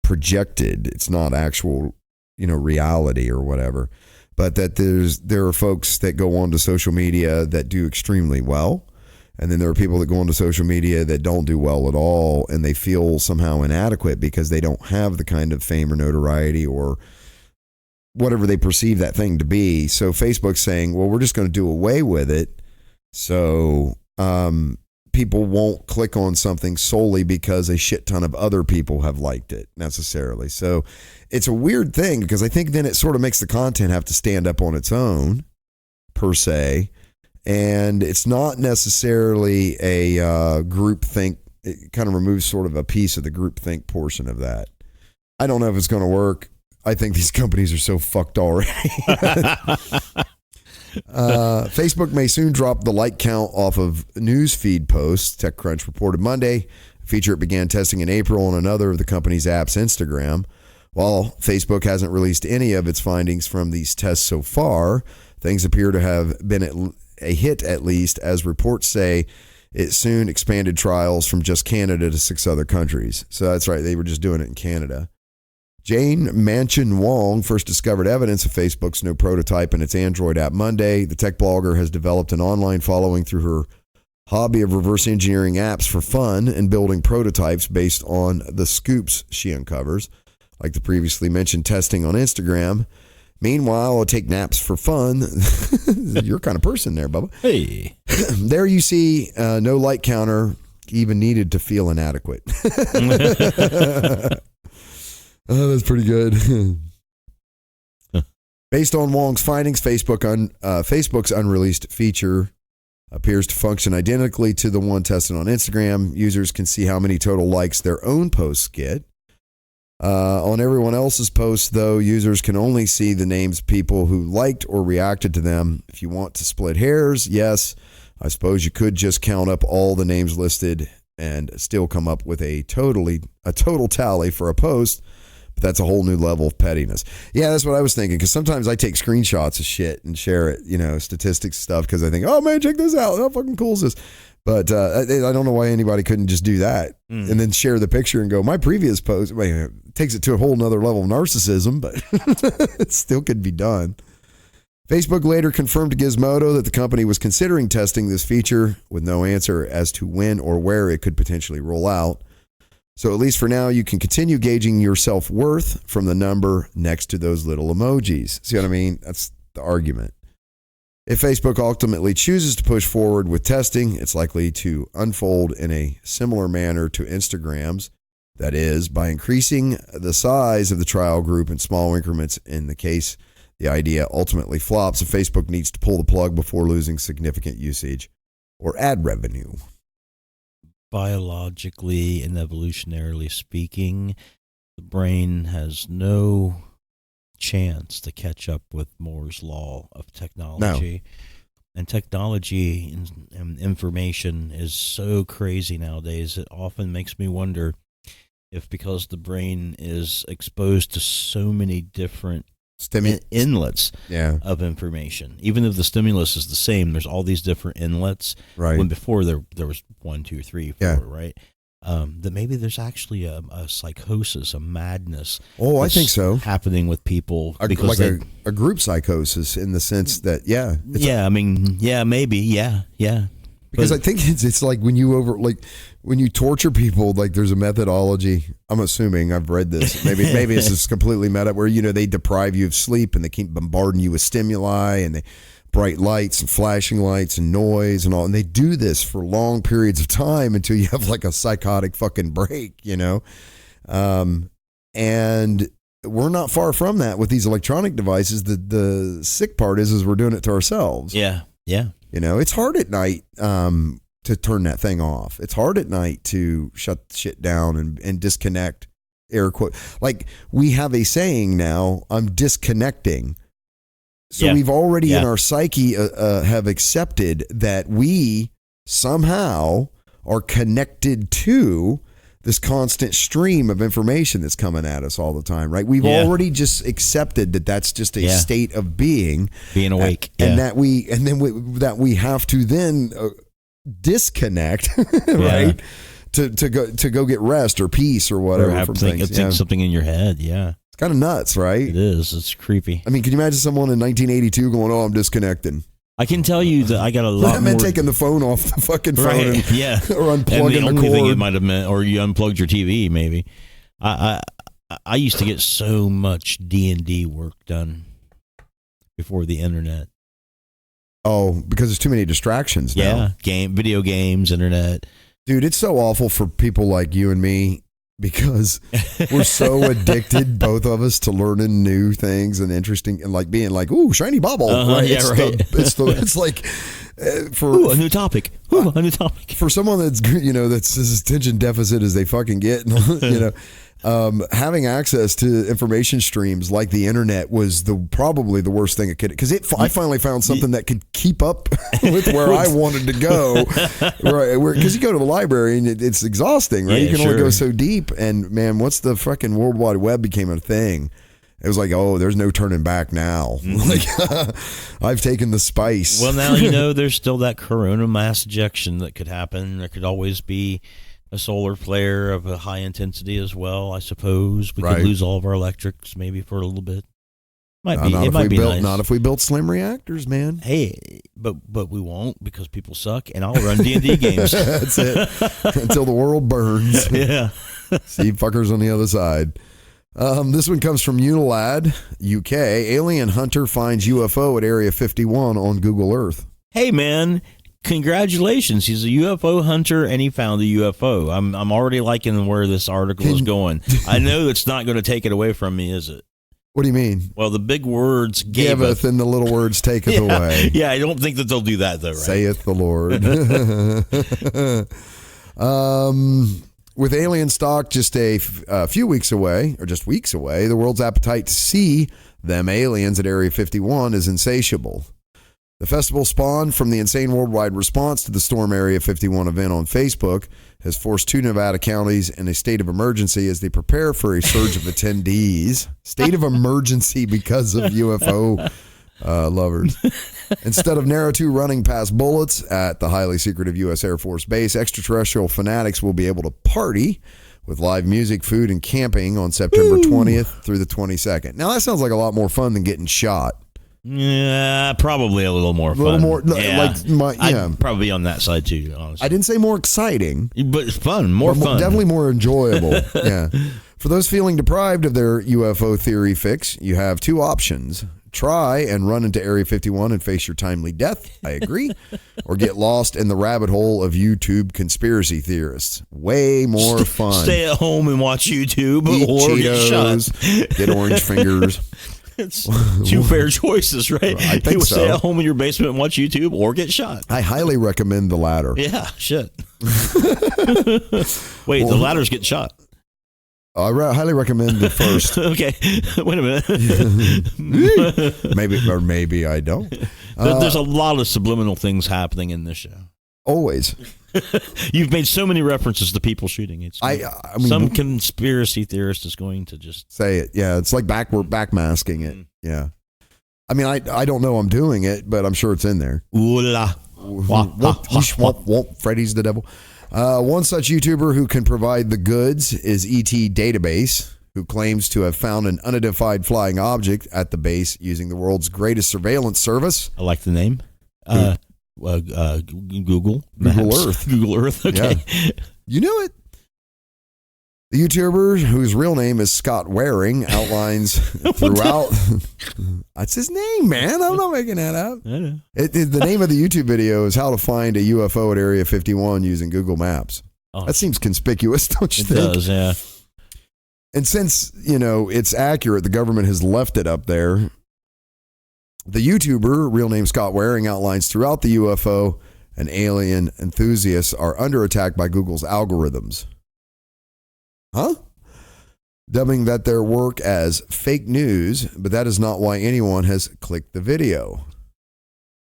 Speaker 1: projected. It's not actual, reality or whatever. But that there are folks that go onto social media that do extremely well. And then there are people that go onto social media that don't do well at all. And they feel somehow inadequate because they don't have the kind of fame or notoriety or whatever they perceive that thing to be. So Facebook's saying, well, we're just going to do away with it. So people won't click on something solely because a shit ton of other people have liked it necessarily. So it's a weird thing because I think then it sort of makes the content have to stand up on its own per se. And it's not necessarily a group think. It kind of removes sort of a piece of the group think portion of that. I don't know if it's going to work. I think these companies are so fucked already. Facebook may soon drop the like count off of news feed posts, TechCrunch reported Monday, a feature it began testing in April on another of the company's apps, Instagram. While Facebook hasn't released any of its findings from these tests so far, things appear to have been a hit at least, as reports say it soon expanded trials from just Canada to 6 other countries. So that's right, they were just doing it in Canada. Jane Manchin Wong first discovered evidence of Facebook's new prototype in its Android app Monday. The tech blogger has developed an online following through her hobby of reverse engineering apps for fun and building prototypes based on the scoops she uncovers, like the previously mentioned testing on Instagram. Meanwhile, I'll take naps for fun. You're kind of person there, Bubba.
Speaker 2: Hey.
Speaker 1: There you see no like counter even needed to feel inadequate. Oh, that's pretty good. Based on Wong's findings, Facebook's unreleased feature appears to function identically to the one tested on Instagram. Users can see how many total likes their own posts get. On everyone else's posts, though, users can only see the names of people who liked or reacted to them. If you want to split hairs, yes, I suppose you could just count up all the names listed and still come up with a total tally for a post. But that's a whole new level of pettiness. Yeah, that's what I was thinking, because sometimes I take screenshots of shit and share it, statistics stuff, because I think, oh man, check this out. How fucking cool is this? But I don't know why anybody couldn't just do that and then share the picture and go, my previous post, it takes it to a whole nother level of narcissism, but it still could be done. Facebook later confirmed to Gizmodo that the company was considering testing this feature with no answer as to when or where it could potentially roll out. So at least for now, you can continue gauging your self-worth from the number next to those little emojis. See what I mean? That's the argument. If Facebook ultimately chooses to push forward with testing, it's likely to unfold in a similar manner to Instagram's. That is, by increasing the size of the trial group in small increments in the case the idea ultimately flops, if Facebook needs to pull the plug before losing significant usage or ad revenue.
Speaker 2: Biologically and evolutionarily speaking, the brain has no chance to catch up with Moore's law of technology. No. And technology and information is so crazy nowadays, it often makes me wonder if, because the brain is exposed to so many different inlets of information, even if the stimulus is the same, there's all these different inlets.
Speaker 1: Right.
Speaker 2: When before there was 1, 2, 3, 4, right? That maybe there's actually a psychosis, a madness.
Speaker 1: Oh, I think so.
Speaker 2: Happening with people,
Speaker 1: because like a group psychosis in the sense that
Speaker 2: maybe.
Speaker 1: Because I think it's like when you torture people, like there's a methodology. I'm assuming, I've read this. Maybe it's just completely meta, where they deprive you of sleep and they keep bombarding you with stimuli and bright lights and flashing lights and noise and all, and they do this for long periods of time until you have like a psychotic fucking break, and we're not far from that with these electronic devices. The sick part is we're doing it to ourselves.
Speaker 2: Yeah.
Speaker 1: It's hard at night to turn that thing off. It's hard at night to shut shit down and disconnect. air quote. Like we have a saying now, I'm disconnecting. So we've already in our psyche have accepted that we somehow are connected to this constant stream of information that's coming at us all the time, right? We've already just accepted that that's just a state of being
Speaker 2: awake,
Speaker 1: and that we have to then disconnect, right? To go get rest or peace or whatever
Speaker 2: or
Speaker 1: from
Speaker 2: think something in your head. Yeah,
Speaker 1: it's kind of nuts, right?
Speaker 2: It is. It's creepy.
Speaker 1: I mean, can you imagine someone in 1982 going, "Oh, I'm disconnecting"?
Speaker 2: I can tell you that I got a lot.
Speaker 1: That meant taking the phone off the fucking phone,
Speaker 2: right?
Speaker 1: Or unplugging
Speaker 2: and the
Speaker 1: cord.
Speaker 2: only thing it might have meant, or you unplugged your TV, maybe. I used to get so much D&D work done before the internet.
Speaker 1: Oh, because there's too many distractions now.
Speaker 2: Yeah, video games, internet.
Speaker 1: Dude, it's so awful for people like you and me because we're so addicted, both of us, to learning new things and interesting and like being like, ooh, shiny bauble. Right?
Speaker 2: Yeah,
Speaker 1: It's like
Speaker 2: for a new topic. A new topic.
Speaker 1: For someone that's that's as attention deficit as they fucking get, having access to information streams like the internet was probably the worst thing it could, because I finally found something that could keep up with where I wanted to go, right? Because you go to the library and it's exhausting, right? You can only go so deep, and man, once the fucking World Wide Web became a thing, it was like, oh, there's no turning back now. Like, I've taken the spice.
Speaker 2: Well, now there's still that corona mass ejection that could happen. There could always be a solar flare of a high intensity as well, I suppose. We could lose all of our electrics maybe for a little bit. It might be nice.
Speaker 1: Not if we built slim reactors, man.
Speaker 2: Hey, but we won't, because people suck, and I'll run D&D games.
Speaker 1: That's it. Until the world burns.
Speaker 2: Yeah.
Speaker 1: See fuckers on the other side. This one comes from Unilad, UK. Alien hunter finds UFO at Area 51 on Google Earth.
Speaker 2: Hey, man. Congratulations. He's a UFO hunter and he found a UFO. I'm already liking where this article is going. I know it's not going to take it away from me, is it?
Speaker 1: What do you mean?
Speaker 2: Well, the big words
Speaker 1: giveth and the little words taketh away.
Speaker 2: Yeah, I don't think that they'll do that, though, right?
Speaker 1: Saith the Lord. With alien stock just a few weeks away, or just weeks away, the world's appetite to see them aliens at Area 51 is insatiable. The festival spawned from the insane worldwide response to the Storm Area 51 event on Facebook has forced 2 Nevada counties in a state of emergency as they prepare for a surge of attendees. State of emergency because of UFO lovers. Instead of Narrow 2 running past bullets at the highly secretive U.S. Air Force Base, extraterrestrial fanatics will be able to party with live music, food, and camping on September 20th through the 22nd. Now, that sounds like a lot more fun than getting shot.
Speaker 2: Yeah, probably a little more fun.
Speaker 1: A little more,
Speaker 2: I'd probably be on that side too, honestly.
Speaker 1: I didn't say more exciting.
Speaker 2: But it's fun, more fun.
Speaker 1: Definitely more enjoyable, yeah. For those feeling deprived of their UFO theory fix, you have 2 options. Try and run into Area 51 and face your timely death, I agree. Or get lost in the rabbit hole of YouTube conspiracy theorists. Way more fun.
Speaker 2: Stay at home and watch YouTube.
Speaker 1: Eat
Speaker 2: or
Speaker 1: Cheetos,
Speaker 2: get shot.
Speaker 1: Get orange fingers.
Speaker 2: It's 2 fair choices, right?
Speaker 1: I think so.
Speaker 2: Stay at home in your basement and watch YouTube, or get shot.
Speaker 1: I highly recommend the latter.
Speaker 2: Yeah, shit. Wait, the latter's getting shot.
Speaker 1: I highly recommend the first.
Speaker 2: Okay, wait a minute.
Speaker 1: maybe I don't.
Speaker 2: There's a lot of subliminal things happening in this show.
Speaker 1: Always.
Speaker 2: You've made so many references to people shooting. I mean, some conspiracy theorist is going to just
Speaker 1: say it. Yeah, it's like we're backmasking it. Yeah. I mean, I don't know I'm doing it, but I'm sure it's in there.
Speaker 2: Ooh la.
Speaker 1: Freddy's the devil. One such YouTuber who can provide the goods is ET Database, who claims to have found an unidentified flying object at the base using the world's greatest surveillance service.
Speaker 2: I like the name. Google
Speaker 1: Earth.
Speaker 2: Google Earth. Okay.
Speaker 1: Yeah. You knew it. The YouTuber, whose real name is Scott Waring, outlines throughout. That's his name, man. I'm not making that up.
Speaker 2: I know.
Speaker 1: The name of the YouTube video is how to find a UFO at Area 51 using Google Maps. Oh, that seems conspicuous, don't you think?
Speaker 2: It does, yeah.
Speaker 1: And since, it's accurate, the government has left it up there. The YouTuber, real name Scott Waring, outlines throughout the UFO and alien enthusiasts are under attack by Google's algorithms. Huh? dubbing that their work as fake news, but that is not why anyone has clicked the video.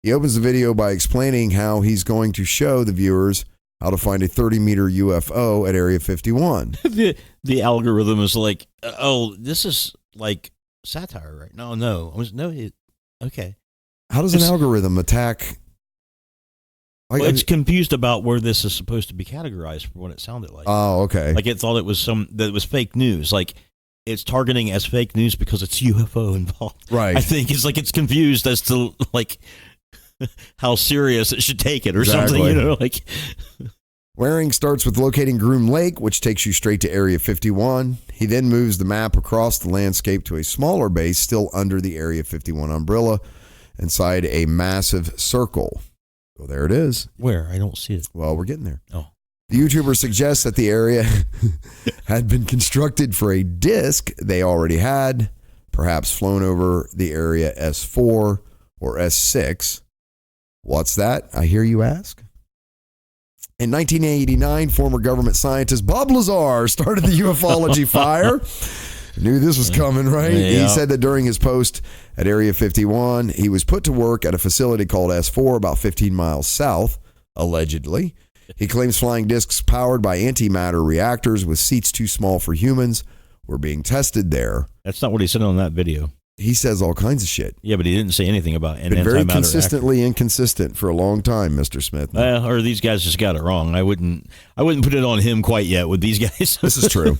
Speaker 1: He opens the video by explaining how he's going to show the viewers how to find a 30-meter UFO at Area 51.
Speaker 2: The algorithm is like, oh, this is like satire, right? No. Okay.
Speaker 1: How does an algorithm attack?
Speaker 2: It's confused about where this is supposed to be categorized for what it sounded like.
Speaker 1: Oh, okay.
Speaker 2: Like it thought it was fake news. Like it's targeting as fake news because it's UFO involved.
Speaker 1: Right.
Speaker 2: I think it's confused as to like how serious it should take it or something, like.
Speaker 1: Waring starts with locating Groom Lake, which takes you straight to Area 51. He then moves the map across the landscape to a smaller base still under the Area 51 umbrella inside a massive circle. Well, there it is.
Speaker 2: Where? I don't see it.
Speaker 1: Well, we're getting there.
Speaker 2: Oh.
Speaker 1: The YouTuber suggests that the area had been constructed for a disc they already had, perhaps flown over the area S4 or S6. What's that, I hear you ask? In 1989, former government scientist Bob Lazar started the ufology fire. Knew this was coming, right?
Speaker 2: Yeah.
Speaker 1: He said that during his post at Area 51, he was put to work at a facility called S4 about 15 miles south, allegedly. He claims flying discs powered by antimatter reactors with seats too small for humans were being tested there.
Speaker 2: That's not what he said on that video.
Speaker 1: He says all kinds of shit.
Speaker 2: Yeah, but he didn't say anything about an
Speaker 1: Been very
Speaker 2: antimatter
Speaker 1: consistently inconsistent for a long time, Mr. Smith.
Speaker 2: Or these guys just got it wrong. I wouldn't put it on him quite yet with these guys.
Speaker 1: This is true.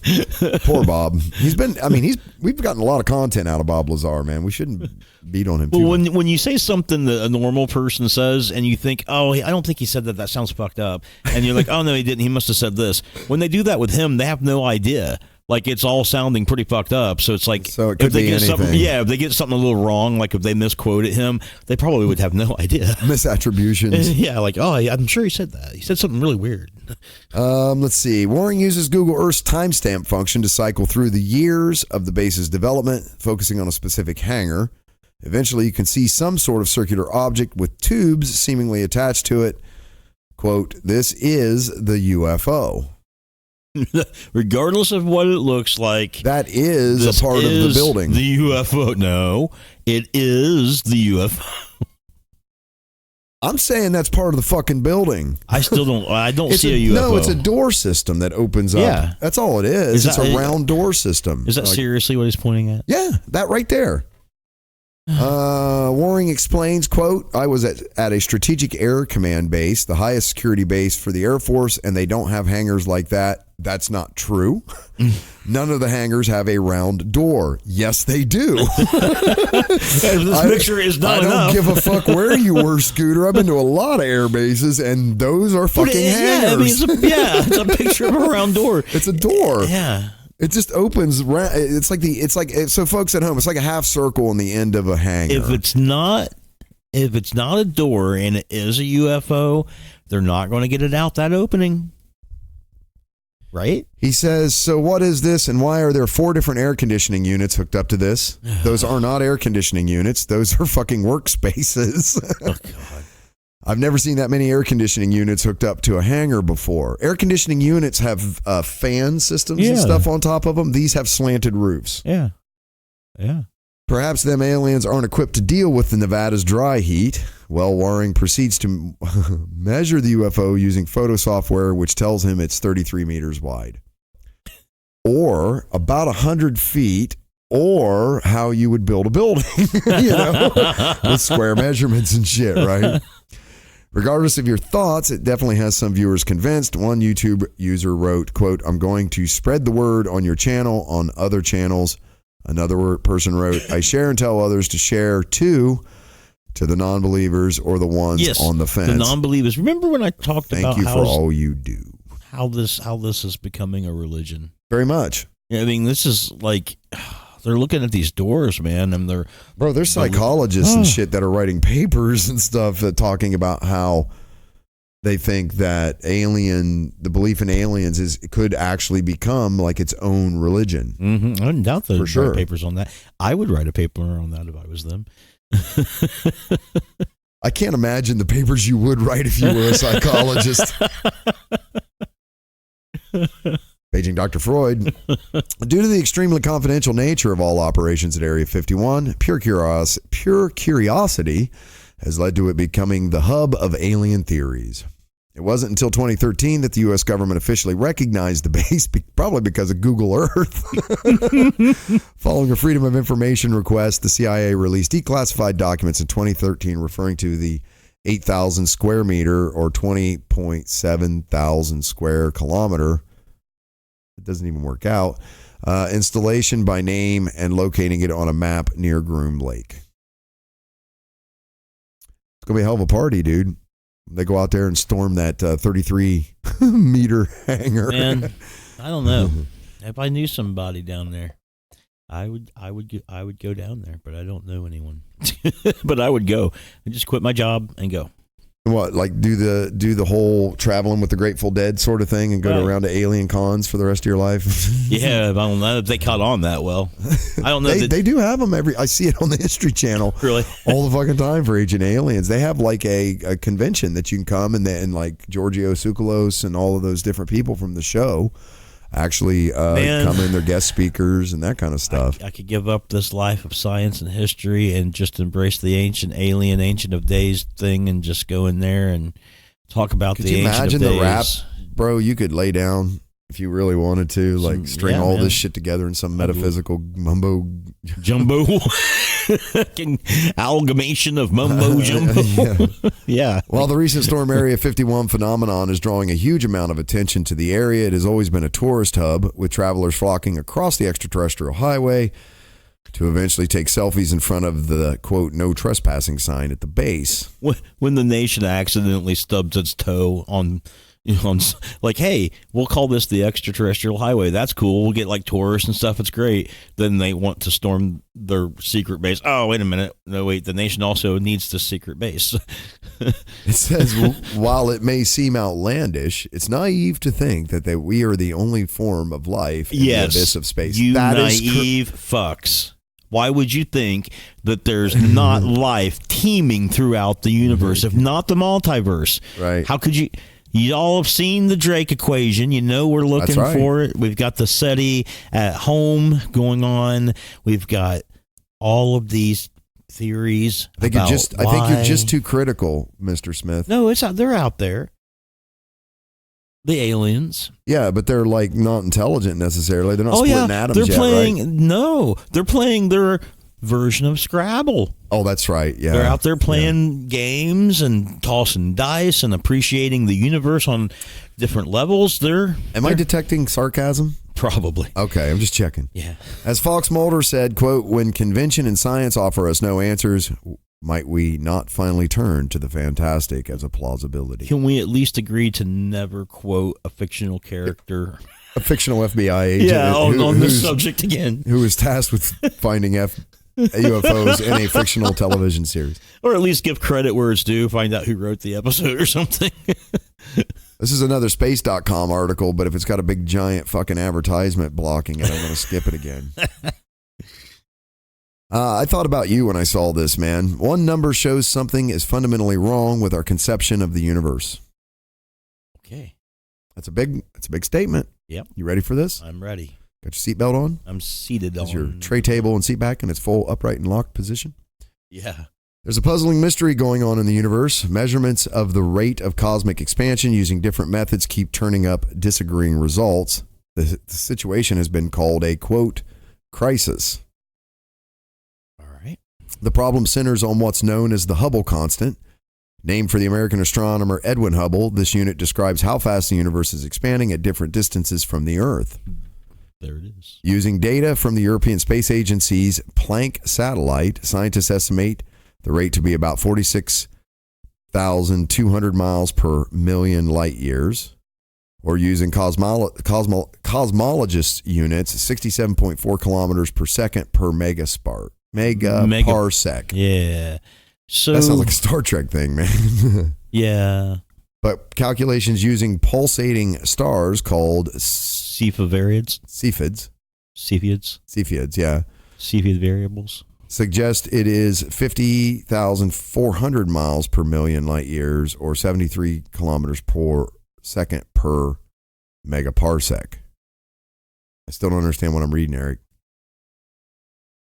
Speaker 1: Poor Bob. We've gotten a lot of content out of Bob Lazar, man. We shouldn't beat on him too much.
Speaker 2: When you say something that a normal person says and you think, oh, I don't think he said that sounds fucked up. And you're like, oh, no, he didn't. He must have said this. When they do that with him, they have no idea. Like it's all sounding pretty fucked up, so it's like
Speaker 1: it could be anything.
Speaker 2: If they get something a little wrong, like if they misquoted him, they probably would have no idea.
Speaker 1: Misattributions.
Speaker 2: Yeah, like I'm sure he said that. He said something really weird.
Speaker 1: Let's see. Waring uses Google Earth's timestamp function to cycle through the years of the base's development, focusing on a specific hangar. Eventually, you can see some sort of circular object with tubes seemingly attached to it. Quote, "This is the UFO."
Speaker 2: Regardless of what it looks like,
Speaker 1: that is a part of the building.
Speaker 2: The UFO. No, it is the UFO.
Speaker 1: I'm saying that's part of the fucking building.
Speaker 2: I still don't. I don't see a UFO.
Speaker 1: No, it's a door system that opens up.
Speaker 2: Yeah,
Speaker 1: that's all it is. It's a round door system.
Speaker 2: Is that seriously what he's pointing at?
Speaker 1: Yeah, that right there. Waring explains, quote, "I was at a strategic air command base, the highest security base for the Air Force, and they don't have hangars like that. That's not true. None of the hangars have a round door. Yes, they do."
Speaker 2: This picture is not enough.
Speaker 1: I don't give a fuck where you were, Scooter. I've been to a lot of air bases, and those are fucking hangars.
Speaker 2: It's a picture of a round door.
Speaker 1: It's a door.
Speaker 2: Yeah.
Speaker 1: It just opens. So folks at home, it's like a half circle on the end of a hangar.
Speaker 2: If it's not a door and it is a UFO, they're not going to get it out that opening. Right?
Speaker 1: He says, so what is this and why are there 4 different air conditioning units hooked up to this? Those are not air conditioning units. Those are fucking workspaces.
Speaker 2: Oh, God.
Speaker 1: I've never seen that many air conditioning units hooked up to a hangar before. Air conditioning units have fan systems and stuff on top of them. These have slanted roofs.
Speaker 2: Yeah. Yeah.
Speaker 1: Perhaps them aliens aren't equipped to deal with the Nevada's dry heat. Well, Waring proceeds to measure the UFO using photo software, which tells him it's 33 meters wide. Or about 100 feet, or how you would build a building, with square measurements and shit, right? Regardless of your thoughts, it definitely has some viewers convinced. One YouTube user wrote, quote, "I'm going to spread the word on your channel, on other channels." Another person wrote, "I share and tell others to share too, to the non-believers or the ones on the fence."
Speaker 2: The non-believers. Remember when I talked about
Speaker 1: Thank you for all you do.
Speaker 2: How this is becoming a religion.
Speaker 1: Very much.
Speaker 2: Yeah, I mean, this is like... They're looking at these doors, man, and
Speaker 1: there's psychologists and shit that are writing papers and stuff that talking about how they think that the belief in aliens could actually become like its own religion.
Speaker 2: Mm-hmm. I don't doubt that.
Speaker 1: For sure.
Speaker 2: Write papers on that. I would write a paper on that if I was them.
Speaker 1: I can't imagine the papers you would write if you were a psychologist. Paging Dr. Freud. Due to the extremely confidential nature of all operations at Area 51, pure curiosity has led to it becoming the hub of alien theories. It wasn't until 2013 that the U.S. government officially recognized the base, probably because of Google Earth. Following a Freedom of Information request, the CIA released declassified documents in 2013 referring to the 8,000 square meter or 20.7 thousand square kilometer. It doesn't even work out. Installation by name and locating it on a map near Groom Lake. It's going to be a hell of a party, dude. They go out there and storm that 33 meter hangar.
Speaker 2: Man, I don't know. If I knew somebody down there, I would go down there, but I don't know anyone. But I would go and just quit my job and go.
Speaker 1: What, like do the whole traveling with the Grateful Dead sort of thing and go around to alien cons for the rest of your life?
Speaker 2: Yeah, I don't know if they caught on that well. I don't know.
Speaker 1: They do have them I see it on the History Channel.
Speaker 2: Really?
Speaker 1: All the fucking time for Ancient Aliens. They have like a convention that you can come and like Giorgio Tsoukalos and all of those different people from the show actually come in, their guest speakers and that kind of stuff.
Speaker 2: I could give up this life of science and history and just embrace the ancient of days thing and just go in there and talk about the ancient of days. Could you imagine the rap,
Speaker 1: bro? You could lay down if you really wanted to, like string all this shit together in some metaphysical mumbo
Speaker 2: jumbo amalgamation of mumbo jumbo. Yeah.
Speaker 1: While the recent Storm Area 51 phenomenon is drawing a huge amount of attention to the area, it has always been a tourist hub, with travelers flocking across the extraterrestrial highway to eventually take selfies in front of the, quote, no trespassing sign at the base.
Speaker 2: When the nation accidentally stubs its toe on like, hey, we'll call this the extraterrestrial highway. That's cool. We'll get like tourists and stuff. It's great. Then they want to storm their secret base. Oh, wait a minute. No, wait. The nation also needs the secret base.
Speaker 1: It says, while it may seem outlandish, it's naive to think that we are the only form of life in the abyss of space.
Speaker 2: You naive fucks. Why would you think that there's not life teeming throughout the universe, if not the multiverse?
Speaker 1: Right.
Speaker 2: How could you... You all have seen the Drake equation. You know we're looking for it. We've got the SETI at home going on. We've got all of these theories.
Speaker 1: I think you're just too critical, Mr. Smith.
Speaker 2: No, they're out there. The aliens.
Speaker 1: Yeah, but they're like not intelligent necessarily. They're not splitting atoms
Speaker 2: yet,
Speaker 1: right?
Speaker 2: No, they're playing their version of Scrabble.
Speaker 1: Oh, that's right. Yeah.
Speaker 2: They're out there playing games and tossing dice and appreciating the universe on different levels.
Speaker 1: Am I detecting sarcasm?
Speaker 2: Probably.
Speaker 1: Okay, I'm just checking.
Speaker 2: Yeah.
Speaker 1: As Fox Mulder said, quote, when convention and science offer us no answers, might we not finally turn to the fantastic as a plausibility?
Speaker 2: Can we at least agree to never quote a fictional character?
Speaker 1: A fictional FBI agent.
Speaker 2: Yeah, on this subject again.
Speaker 1: Who was tasked with finding UFOs in a fictional television series.
Speaker 2: Or at least give credit where it's due, find out who wrote the episode or something.
Speaker 1: This is another space.com article, but if it's got a big giant fucking advertisement blocking it, I'm going to skip it again. I thought about you when I saw this, man. One number shows something is fundamentally wrong with our conception of the universe.
Speaker 2: Okay.
Speaker 1: That's a big statement.
Speaker 2: Yep.
Speaker 1: You ready for this?
Speaker 2: I'm ready.
Speaker 1: Got your seatbelt on?
Speaker 2: I'm seated on.
Speaker 1: Is your tray table and seat back in its full upright and locked position?
Speaker 2: Yeah.
Speaker 1: There's a puzzling mystery going on in the universe. Measurements of the rate of cosmic expansion using different methods keep turning up disagreeing results. The situation has been called a, quote, crisis.
Speaker 2: All right.
Speaker 1: The problem centers on what's known as the Hubble constant. Named for the American astronomer Edwin Hubble, this unit describes how fast the universe is expanding at different distances from the Earth.
Speaker 2: There it is.
Speaker 1: Using data from the European Space Agency's Planck satellite, scientists estimate the rate to be about 46,200 miles per million light years, or using cosmologist units, 67.4 kilometers per second per megaparsec.
Speaker 2: Yeah. So
Speaker 1: that sounds like a Star Trek thing, man.
Speaker 2: Yeah.
Speaker 1: But calculations using pulsating stars called
Speaker 2: Cepheids,
Speaker 1: yeah.
Speaker 2: Cepheid variables
Speaker 1: suggest it is 50,400 miles per million light years, or 73 kilometers per second per megaparsec. I still don't understand what I'm reading, Eric.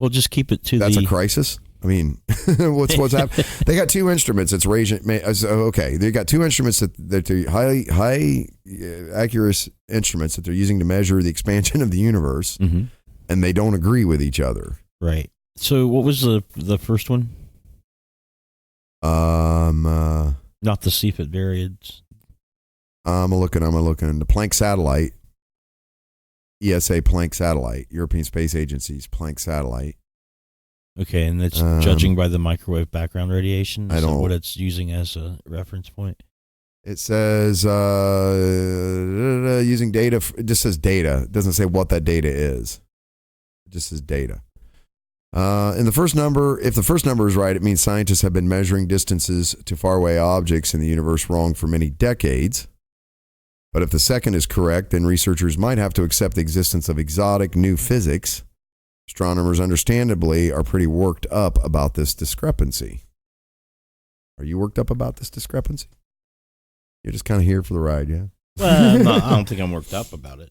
Speaker 2: Well, just keep it to
Speaker 1: That's a crisis? I mean, what's happening? They got two instruments. It's okay. They got two instruments that are high accurate instruments that they're using to measure the expansion of the universe,
Speaker 2: mm-hmm.
Speaker 1: and they don't agree with each other.
Speaker 2: Right. So, what was the first one? Not the Cepheid variants.
Speaker 1: I'm looking. The Planck satellite, ESA Planck satellite, European Space Agency's Planck satellite.
Speaker 2: Okay, and it's judging by the microwave background radiation.
Speaker 1: I don't know
Speaker 2: what it's using as a reference point.
Speaker 1: It says using data. It just says data. It doesn't say what that data is. It just says data. In the first number, if the first number is right, it means scientists have been measuring distances to faraway objects in the universe wrong for many decades. But if the second is correct, then researchers might have to accept the existence of exotic new physics. Astronomers, understandably, are pretty worked up about this discrepancy. Are you worked up about this discrepancy? You're just kind of here for the ride, yeah?
Speaker 2: Well, I don't think I'm worked up about it.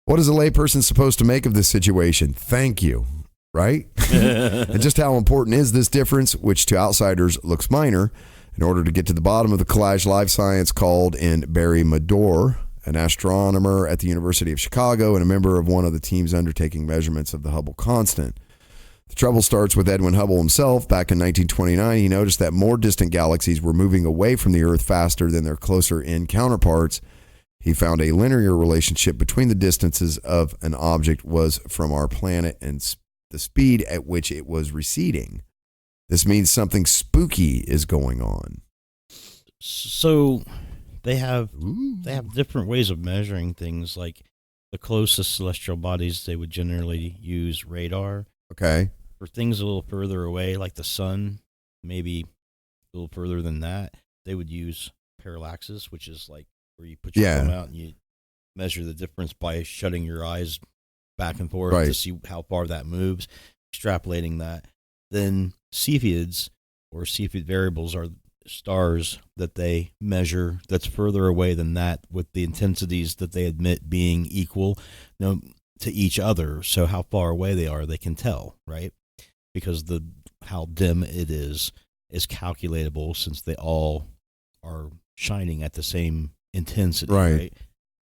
Speaker 1: What is a layperson supposed to make of this situation? Thank you, right? And just how important is this difference, which to outsiders looks minor? In order to get to the bottom of the collage, Live Science called in Barry Madore, an astronomer at the University of Chicago and a member of one of the teams undertaking measurements of the Hubble constant. The trouble starts with Edwin Hubble himself. Back in 1929, he noticed that more distant galaxies were moving away from the Earth faster than their closer-in counterparts. He found a linear relationship between the distances of an object was from our planet and the speed at which it was receding. This means something spooky is going on.
Speaker 2: So they have different ways of measuring things. Like the closest celestial bodies, they would generally use radar.
Speaker 1: Okay.
Speaker 2: For things a little further away, like the sun, maybe a little further than that, they would use parallaxes, which is like where you put your thumb out and you measure the difference by shutting your eyes back and forth to see how far that moves, extrapolating that. Then Cepheids or Cepheid variables are stars that they measure that's further away than that, with the intensities that they admit being equal to each other. So how far away they are, they can tell, right? Because how dim it is calculatable, since they all are shining at the same intensity, right?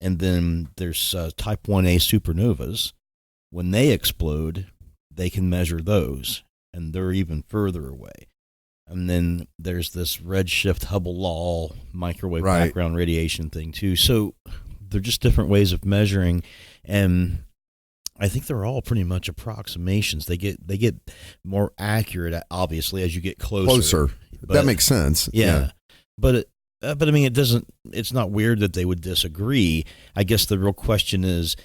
Speaker 2: And then there's type 1A supernovas. When they explode, they can measure those, and they're even further away. And then there's this redshift Hubble law microwave background radiation thing too. So they're just different ways of measuring, and I think they're all pretty much approximations. They get more accurate, obviously, as you get closer. But,
Speaker 1: that makes sense.
Speaker 2: Yeah. But I mean, it's not weird that they would disagree. I guess the real question is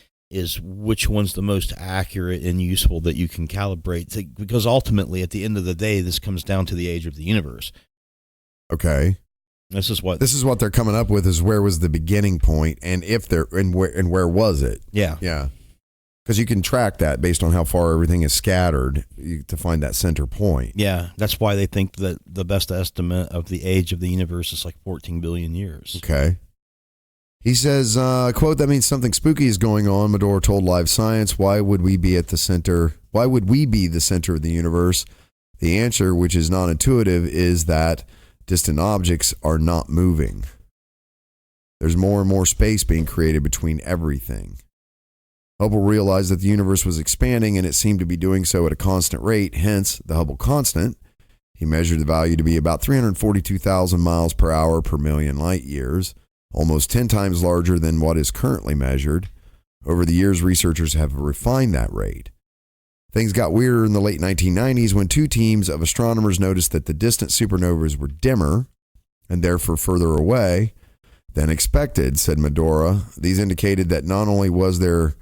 Speaker 2: which one's the most accurate and useful that you can calibrate, because ultimately at the end of the day, this comes down to the age of the universe.
Speaker 1: Okay.
Speaker 2: This is what
Speaker 1: they're coming up with, is where was the beginning point, and where was it?
Speaker 2: Yeah.
Speaker 1: Yeah. Because you can track that based on how far everything is scattered to find that center point.
Speaker 2: Yeah, that's why they think that the best estimate of the age of the universe is like 14 billion years.
Speaker 1: Okay. He says, quote, that means something spooky is going on. Madore told Live Science, why would we be the center of the universe? The answer, which is non-intuitive, is that distant objects are not moving. There's more and more space being created between everything. Hubble realized that the universe was expanding, and it seemed to be doing so at a constant rate, hence the Hubble constant. He measured the value to be about 342,000 miles per hour per million light years, almost 10 times larger than what is currently measured. Over the years, researchers have refined that rate. Things got weirder in the late 1990s when two teams of astronomers noticed that the distant supernovas were dimmer and therefore further away than expected, said Medora. These indicated that not only was the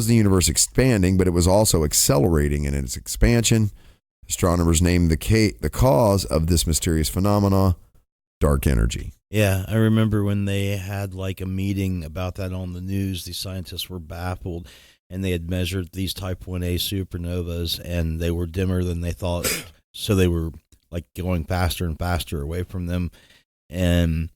Speaker 1: universe expanding, but it was also accelerating in its expansion. Astronomers named the cause of this mysterious phenomena dark energy.
Speaker 2: Yeah, I remember when they had like a meeting about that on the news. The scientists were baffled, and they had measured these type 1A supernovas, and they were dimmer than they thought. So they were like going faster and faster away from them. And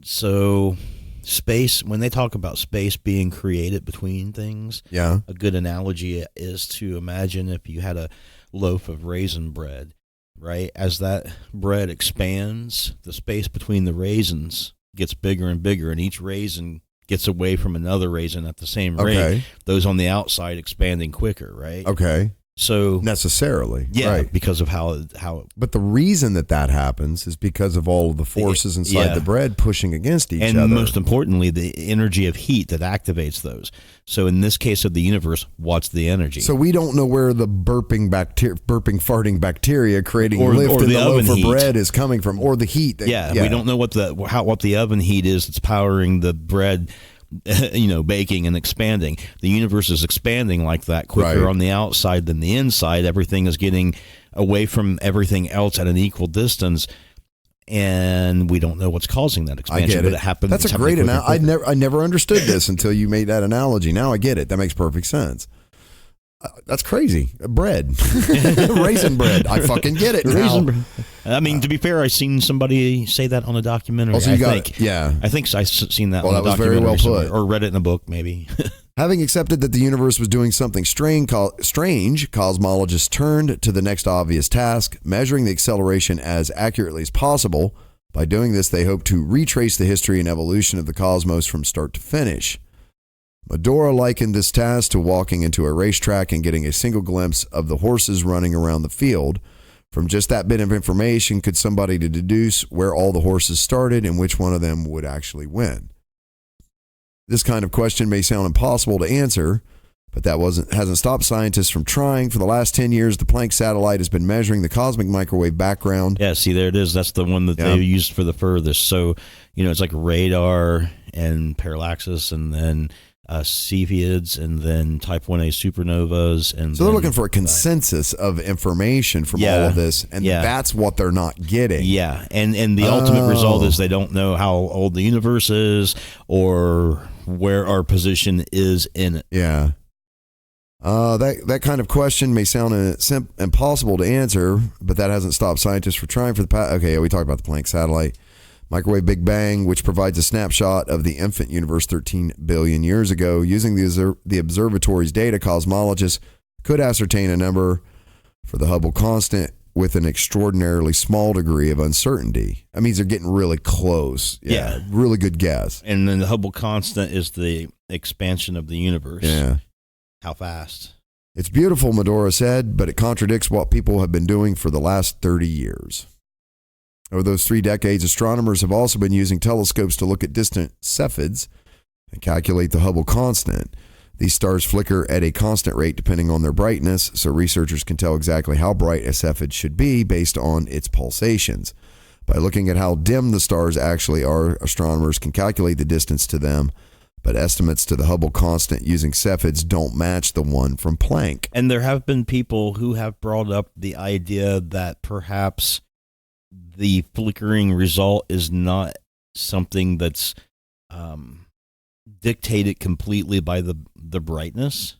Speaker 2: so space, when they talk about space being created between things,
Speaker 1: yeah,
Speaker 2: a good analogy is to imagine if you had a loaf of raisin bread, right? As that bread expands, the space between the raisins gets bigger and bigger, and each raisin gets away from another raisin at the same rate.
Speaker 1: Okay.
Speaker 2: Those on the outside expanding quicker, right?
Speaker 1: Okay.
Speaker 2: So
Speaker 1: necessarily,
Speaker 2: yeah,
Speaker 1: right.
Speaker 2: because of how it,
Speaker 1: but the reason that happens is because of all of the forces inside the bread pushing against each other.
Speaker 2: And most importantly, the energy of heat that activates those. So in this case of the universe, what's the energy?
Speaker 1: So we don't know where the farting bacteria creating lift in the loaf of bread is coming from, or the heat.
Speaker 2: We don't know what the oven heat is that's powering the bread, baking and expanding. The universe is expanding like that quicker on the outside than the inside. Everything is getting away from everything else at an equal distance, and we don't know what's causing that expansion.
Speaker 1: I get it.
Speaker 2: But it happens.
Speaker 1: That's a great analogy. I never understood this until you made that analogy. Now I get it. That makes perfect sense. That's crazy. Bread. Raisin bread. I fucking get it now.
Speaker 2: I mean, to be fair, I seen somebody say that on a documentary.
Speaker 1: I think
Speaker 2: I've seen that on a documentary.
Speaker 1: That was very well put.
Speaker 2: Or read it in a book, maybe.
Speaker 1: Having accepted that the universe was doing something strange, cosmologists turned to the next obvious task, measuring the acceleration as accurately as possible. By doing this, they hope to retrace the history and evolution of the cosmos from start to finish. Medora likened this task to walking into a racetrack and getting a single glimpse of the horses running around the field. From just that bit of information, could somebody deduce where all the horses started and which one of them would actually win? This kind of question may sound impossible to answer, but that hasn't stopped scientists from trying. For the last 10 years, the Planck satellite has been measuring the cosmic microwave background.
Speaker 2: Yeah, see, there it is. That's the one that they used for the furthest. So, it's like radar and parallaxis, and then Cepheids, and then Type 1A supernovas. And
Speaker 1: so they're looking for a consensus of information from all of this, and that's what they're not getting.
Speaker 2: Yeah, and the ultimate result is they don't know how old the universe is or where our position is in it.
Speaker 1: Yeah. That kind of question may sound impossible to answer, but that hasn't stopped scientists from trying for the past. Okay, we talked about the Planck satellite. Microwave Big Bang, which provides a snapshot of the infant universe 13 billion years ago. Using the observatory's data, cosmologists could ascertain a number for the Hubble constant with an extraordinarily small degree of uncertainty. That means they're getting really close. Yeah. Really good guess.
Speaker 2: And then the Hubble constant is the expansion of the universe.
Speaker 1: Yeah.
Speaker 2: How fast?
Speaker 1: It's beautiful, Medora said, but it contradicts what people have been doing for the last 30 years. Over those 3 decades, astronomers have also been using telescopes to look at distant Cepheids and calculate the Hubble constant. These stars flicker at a constant rate depending on their brightness, so researchers can tell exactly how bright a Cepheid should be based on its pulsations. By looking at how dim the stars actually are, astronomers can calculate the distance to them, but estimates to the Hubble constant using Cepheids don't match the one from Planck.
Speaker 2: And there have been people who have brought up the idea that perhaps the flickering result is not something that's dictated completely by the brightness,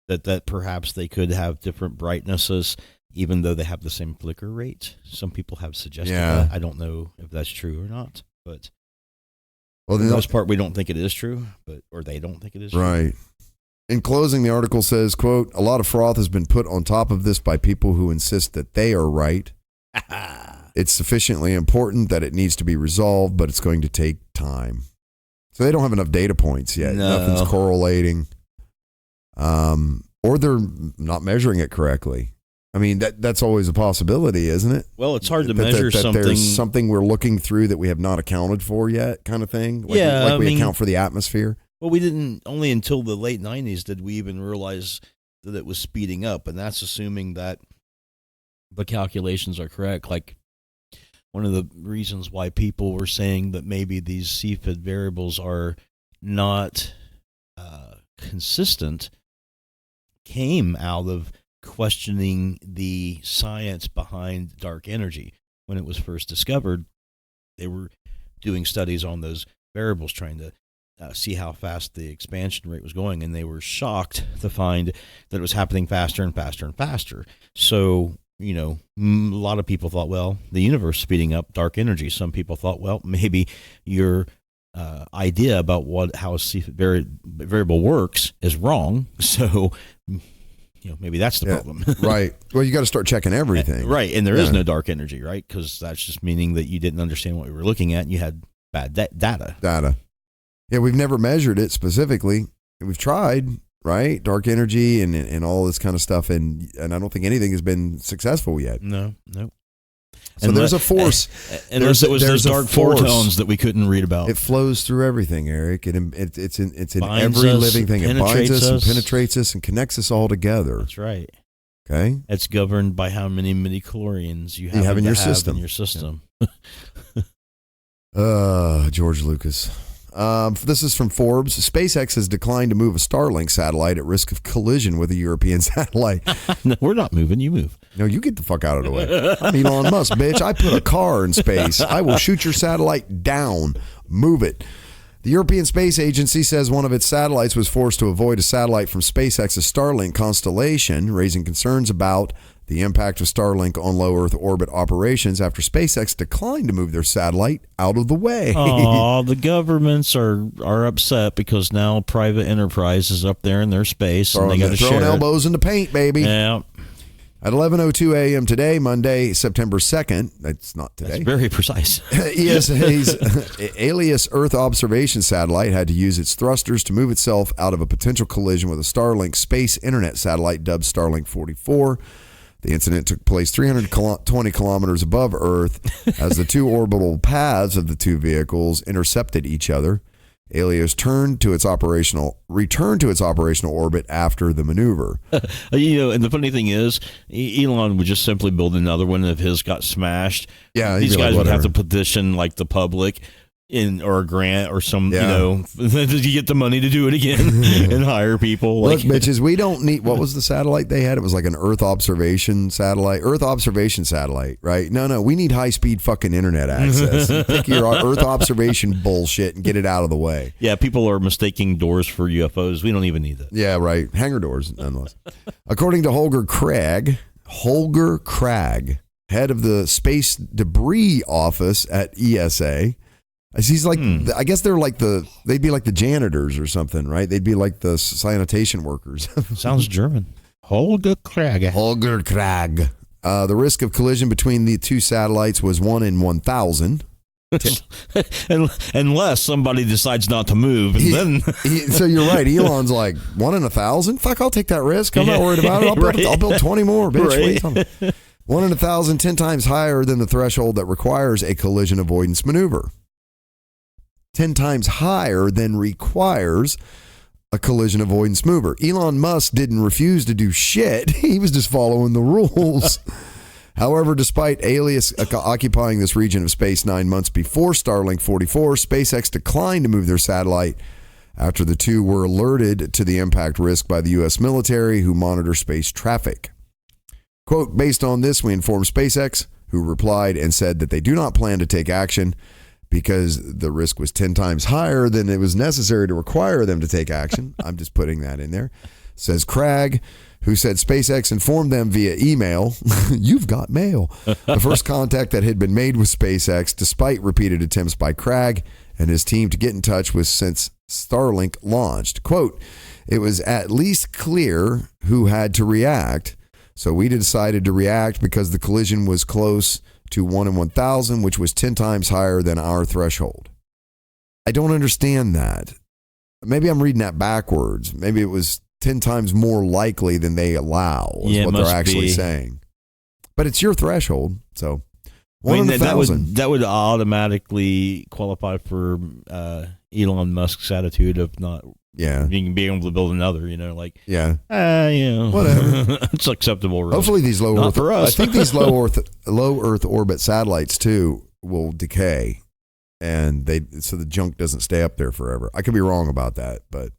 Speaker 2: that perhaps they could have different brightnesses even though they have the same flicker rate. Some people have suggested that. I don't know if that's true or not, but for the most part we don't think it is true, or they don't think it is true.
Speaker 1: Right. In closing, the article says, quote, "A lot of froth has been put on top of this by people who insist that they are right. It's sufficiently important that it needs to be resolved, but it's going to take time." So they don't have enough data points yet.
Speaker 2: No.
Speaker 1: Nothing's correlating. Or they're not measuring it correctly. I mean, that's always a possibility, isn't it?
Speaker 2: Well, it's hard to measure something.
Speaker 1: There's something we're looking through that we have not accounted for yet, kind of thing. Like we account for the atmosphere.
Speaker 2: Well, we didn't, only until the late 90s did we even realize that it was speeding up, and that's assuming that the calculations are correct. Like, one of the reasons why people were saying that maybe these Cepheid variables are not consistent came out of questioning the science behind dark energy. When it was first discovered, they were doing studies on those variables, trying to see how fast the expansion rate was going, and they were shocked to find that it was happening faster and faster and faster. So, a lot of people thought, well, the universe speeding up, dark energy. Some people thought, well, maybe your idea about how a variable works is wrong. So, maybe that's the problem.
Speaker 1: Right. Well, you got to start checking everything.
Speaker 2: Right. And there is no dark energy, right? Because that's just meaning that you didn't understand what we were looking at and you had bad data.
Speaker 1: Yeah, we've never measured it specifically. We've tried, right? Dark energy and all this kind of stuff. And I don't think anything has been successful yet.
Speaker 2: No.
Speaker 1: So there's a force.
Speaker 2: And there's those dark foretones that we couldn't read about.
Speaker 1: It flows through everything, Eric. It's in
Speaker 2: binds
Speaker 1: every
Speaker 2: us,
Speaker 1: living thing. It binds us and penetrates us and connects us all together.
Speaker 2: That's right.
Speaker 1: Okay.
Speaker 2: It's governed by how many midichlorians you have
Speaker 1: in your system. George Lucas. This is from Forbes. SpaceX has declined to move a Starlink satellite at risk of collision with a European satellite.
Speaker 2: No, we're not moving. You move.
Speaker 1: No, you get the fuck out of the way. I'm Elon Musk, bitch. I put a car in space. I will shoot your satellite down. Move it. The European Space Agency says one of its satellites was forced to avoid a satellite from SpaceX's Starlink constellation, raising concerns about the impact of Starlink on low Earth orbit operations after SpaceX declined to move their satellite out of the way.
Speaker 2: Oh, the governments are upset because now private enterprise is up there in their space and they got to share
Speaker 1: throwing elbows in the paint, baby.
Speaker 2: Yeah.
Speaker 1: At 11:02 a.m. today, Monday, September 2nd, that's not today.
Speaker 2: That's very precise.
Speaker 1: ESA's Alias Earth observation satellite had to use its thrusters to move itself out of a potential collision with a Starlink space internet satellite dubbed Starlink 44. The incident took place 320 kilometers above Earth as the two orbital paths of the two vehicles intercepted each other. Alias returned to its operational orbit after the maneuver.
Speaker 2: And the funny thing is, Elon would just simply build another one if his got smashed.
Speaker 1: Yeah,
Speaker 2: these guys would have to petition like the public or a grant or some, to get the money to do it again and hire people.
Speaker 1: Look, bitches, we don't need, what was the satellite they had? It was like an Earth observation satellite, right? No, we need high-speed fucking internet access. Take your Earth observation bullshit and get it out of the way.
Speaker 2: Yeah, people are mistaking doors for UFOs. We don't even need that.
Speaker 1: Yeah, right. Hangar doors, nonetheless. According to Holger Krag, head of the Space Debris Office at ESA, he's like, I guess they'd be like the janitors or something, right? They'd be like the sanitation workers.
Speaker 2: Sounds German. Holger Krag.
Speaker 1: The risk of collision between the two satellites was 1 in 1,000.
Speaker 2: Unless somebody decides not to move. And
Speaker 1: so you're right. Elon's like, 1 in 1,000? Fuck, I'll take that risk. I'm not worried about it. I'll build 20 more, bitch. Right. 1 in 1,000, 10 times higher than the threshold that requires a collision avoidance maneuver. 10 times higher than requires a collision avoidance maneuver. Elon Musk didn't refuse to do shit. He was just following the rules. However, despite Alias occupying this region of space 9 months before Starlink 44, SpaceX declined to move their satellite after the two were alerted to the impact risk by the U.S. military, who monitor space traffic. Quote, based on this, we informed SpaceX, who replied and said that they do not plan to take action because the risk was 10 times higher than it was necessary to require them to take action. I'm just putting that in there. Says Krag, who said SpaceX informed them via email, you've got mail, the first contact that had been made with SpaceX, despite repeated attempts by Krag and his team to get in touch with since Starlink launched. Quote, it was at least clear who had to react, so we decided to react because the collision was close to 1 in 1,000, which was 10 times higher than our threshold. I don't understand that. Maybe I'm reading that backwards. Maybe it was 10 times more likely than they allow is what they're actually saying. But it's your threshold, so 1 in 1,000.
Speaker 2: That would automatically qualify for Elon Musk's attitude of not being able to build another, whatever. It's acceptable. Risk.
Speaker 1: Hopefully these low
Speaker 2: not
Speaker 1: Earth,
Speaker 2: for us.
Speaker 1: I think these low Earth orbit satellites too will decay, and so the junk doesn't stay up there forever. I could be wrong about that, but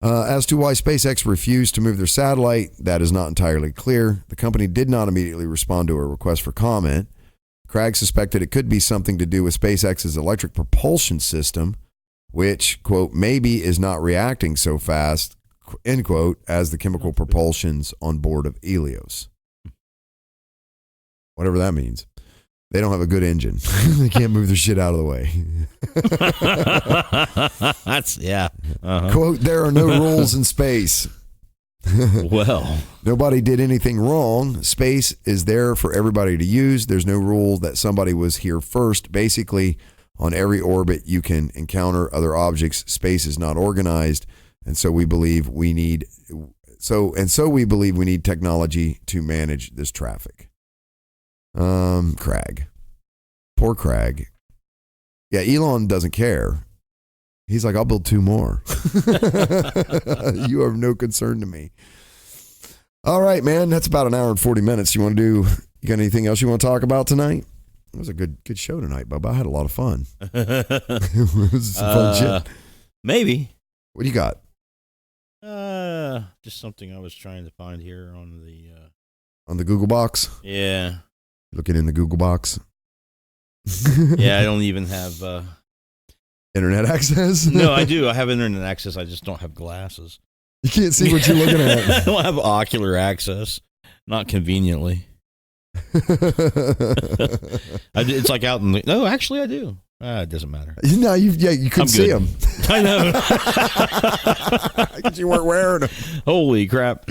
Speaker 1: as to why SpaceX refused to move their satellite, that is not entirely clear. The company did not immediately respond to a request for comment. Krag suspected it could be something to do with SpaceX's electric propulsion system, which, quote, maybe is not reacting so fast, end quote, as the chemical propulsions on board of Helios. Whatever that means. They don't have a good engine. They can't move their shit out of the way.
Speaker 2: That's, yeah. Uh-huh.
Speaker 1: Quote, there are no rules in space.
Speaker 2: Well.
Speaker 1: Nobody did anything wrong. Space is there for everybody to use. There's no rule that somebody was here first. Basically, on every orbit, you can encounter other objects. Space is not organized. And so we believe we need technology to manage this traffic. Crag. Poor Crag. Yeah, Elon doesn't care. He's like, I'll build 2 more. You are of no concern to me. All right, man. That's about an hour and 40 minutes. You got anything else you want to talk about tonight? It was a good show tonight, Bubba. I had a lot of fun. It was some fun shit.
Speaker 2: Maybe.
Speaker 1: What do you got?
Speaker 2: Just something I was trying to find here on
Speaker 1: the Google box.
Speaker 2: Yeah.
Speaker 1: Looking in the Google box.
Speaker 2: Yeah, I don't even have
Speaker 1: internet access.
Speaker 2: No, I do. I have internet access. I just don't have glasses.
Speaker 1: You can't see what you're looking at.
Speaker 2: I don't have ocular access. Not conveniently. It's like out in the. No, actually, I do. It doesn't matter.
Speaker 1: No, you couldn't see them.
Speaker 2: I know.
Speaker 1: Because you weren't wearing them.
Speaker 2: Holy crap.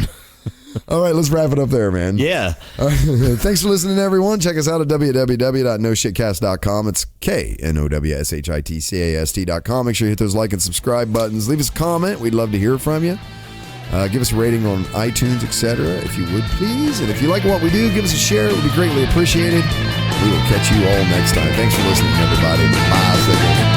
Speaker 1: All right, let's wrap it up there, man.
Speaker 2: Yeah.
Speaker 1: Thanks for listening, everyone. Check us out at www.noshitcast.com. It's KNOWSHITCAST.com. Make sure you hit those like and subscribe buttons. Leave us a comment. We'd love to hear from you. Give us a rating on iTunes, etc., if you would, please. And if you like what we do, give us a share. It would be greatly appreciated. We will catch you all next time. Thanks for listening, everybody. Bye.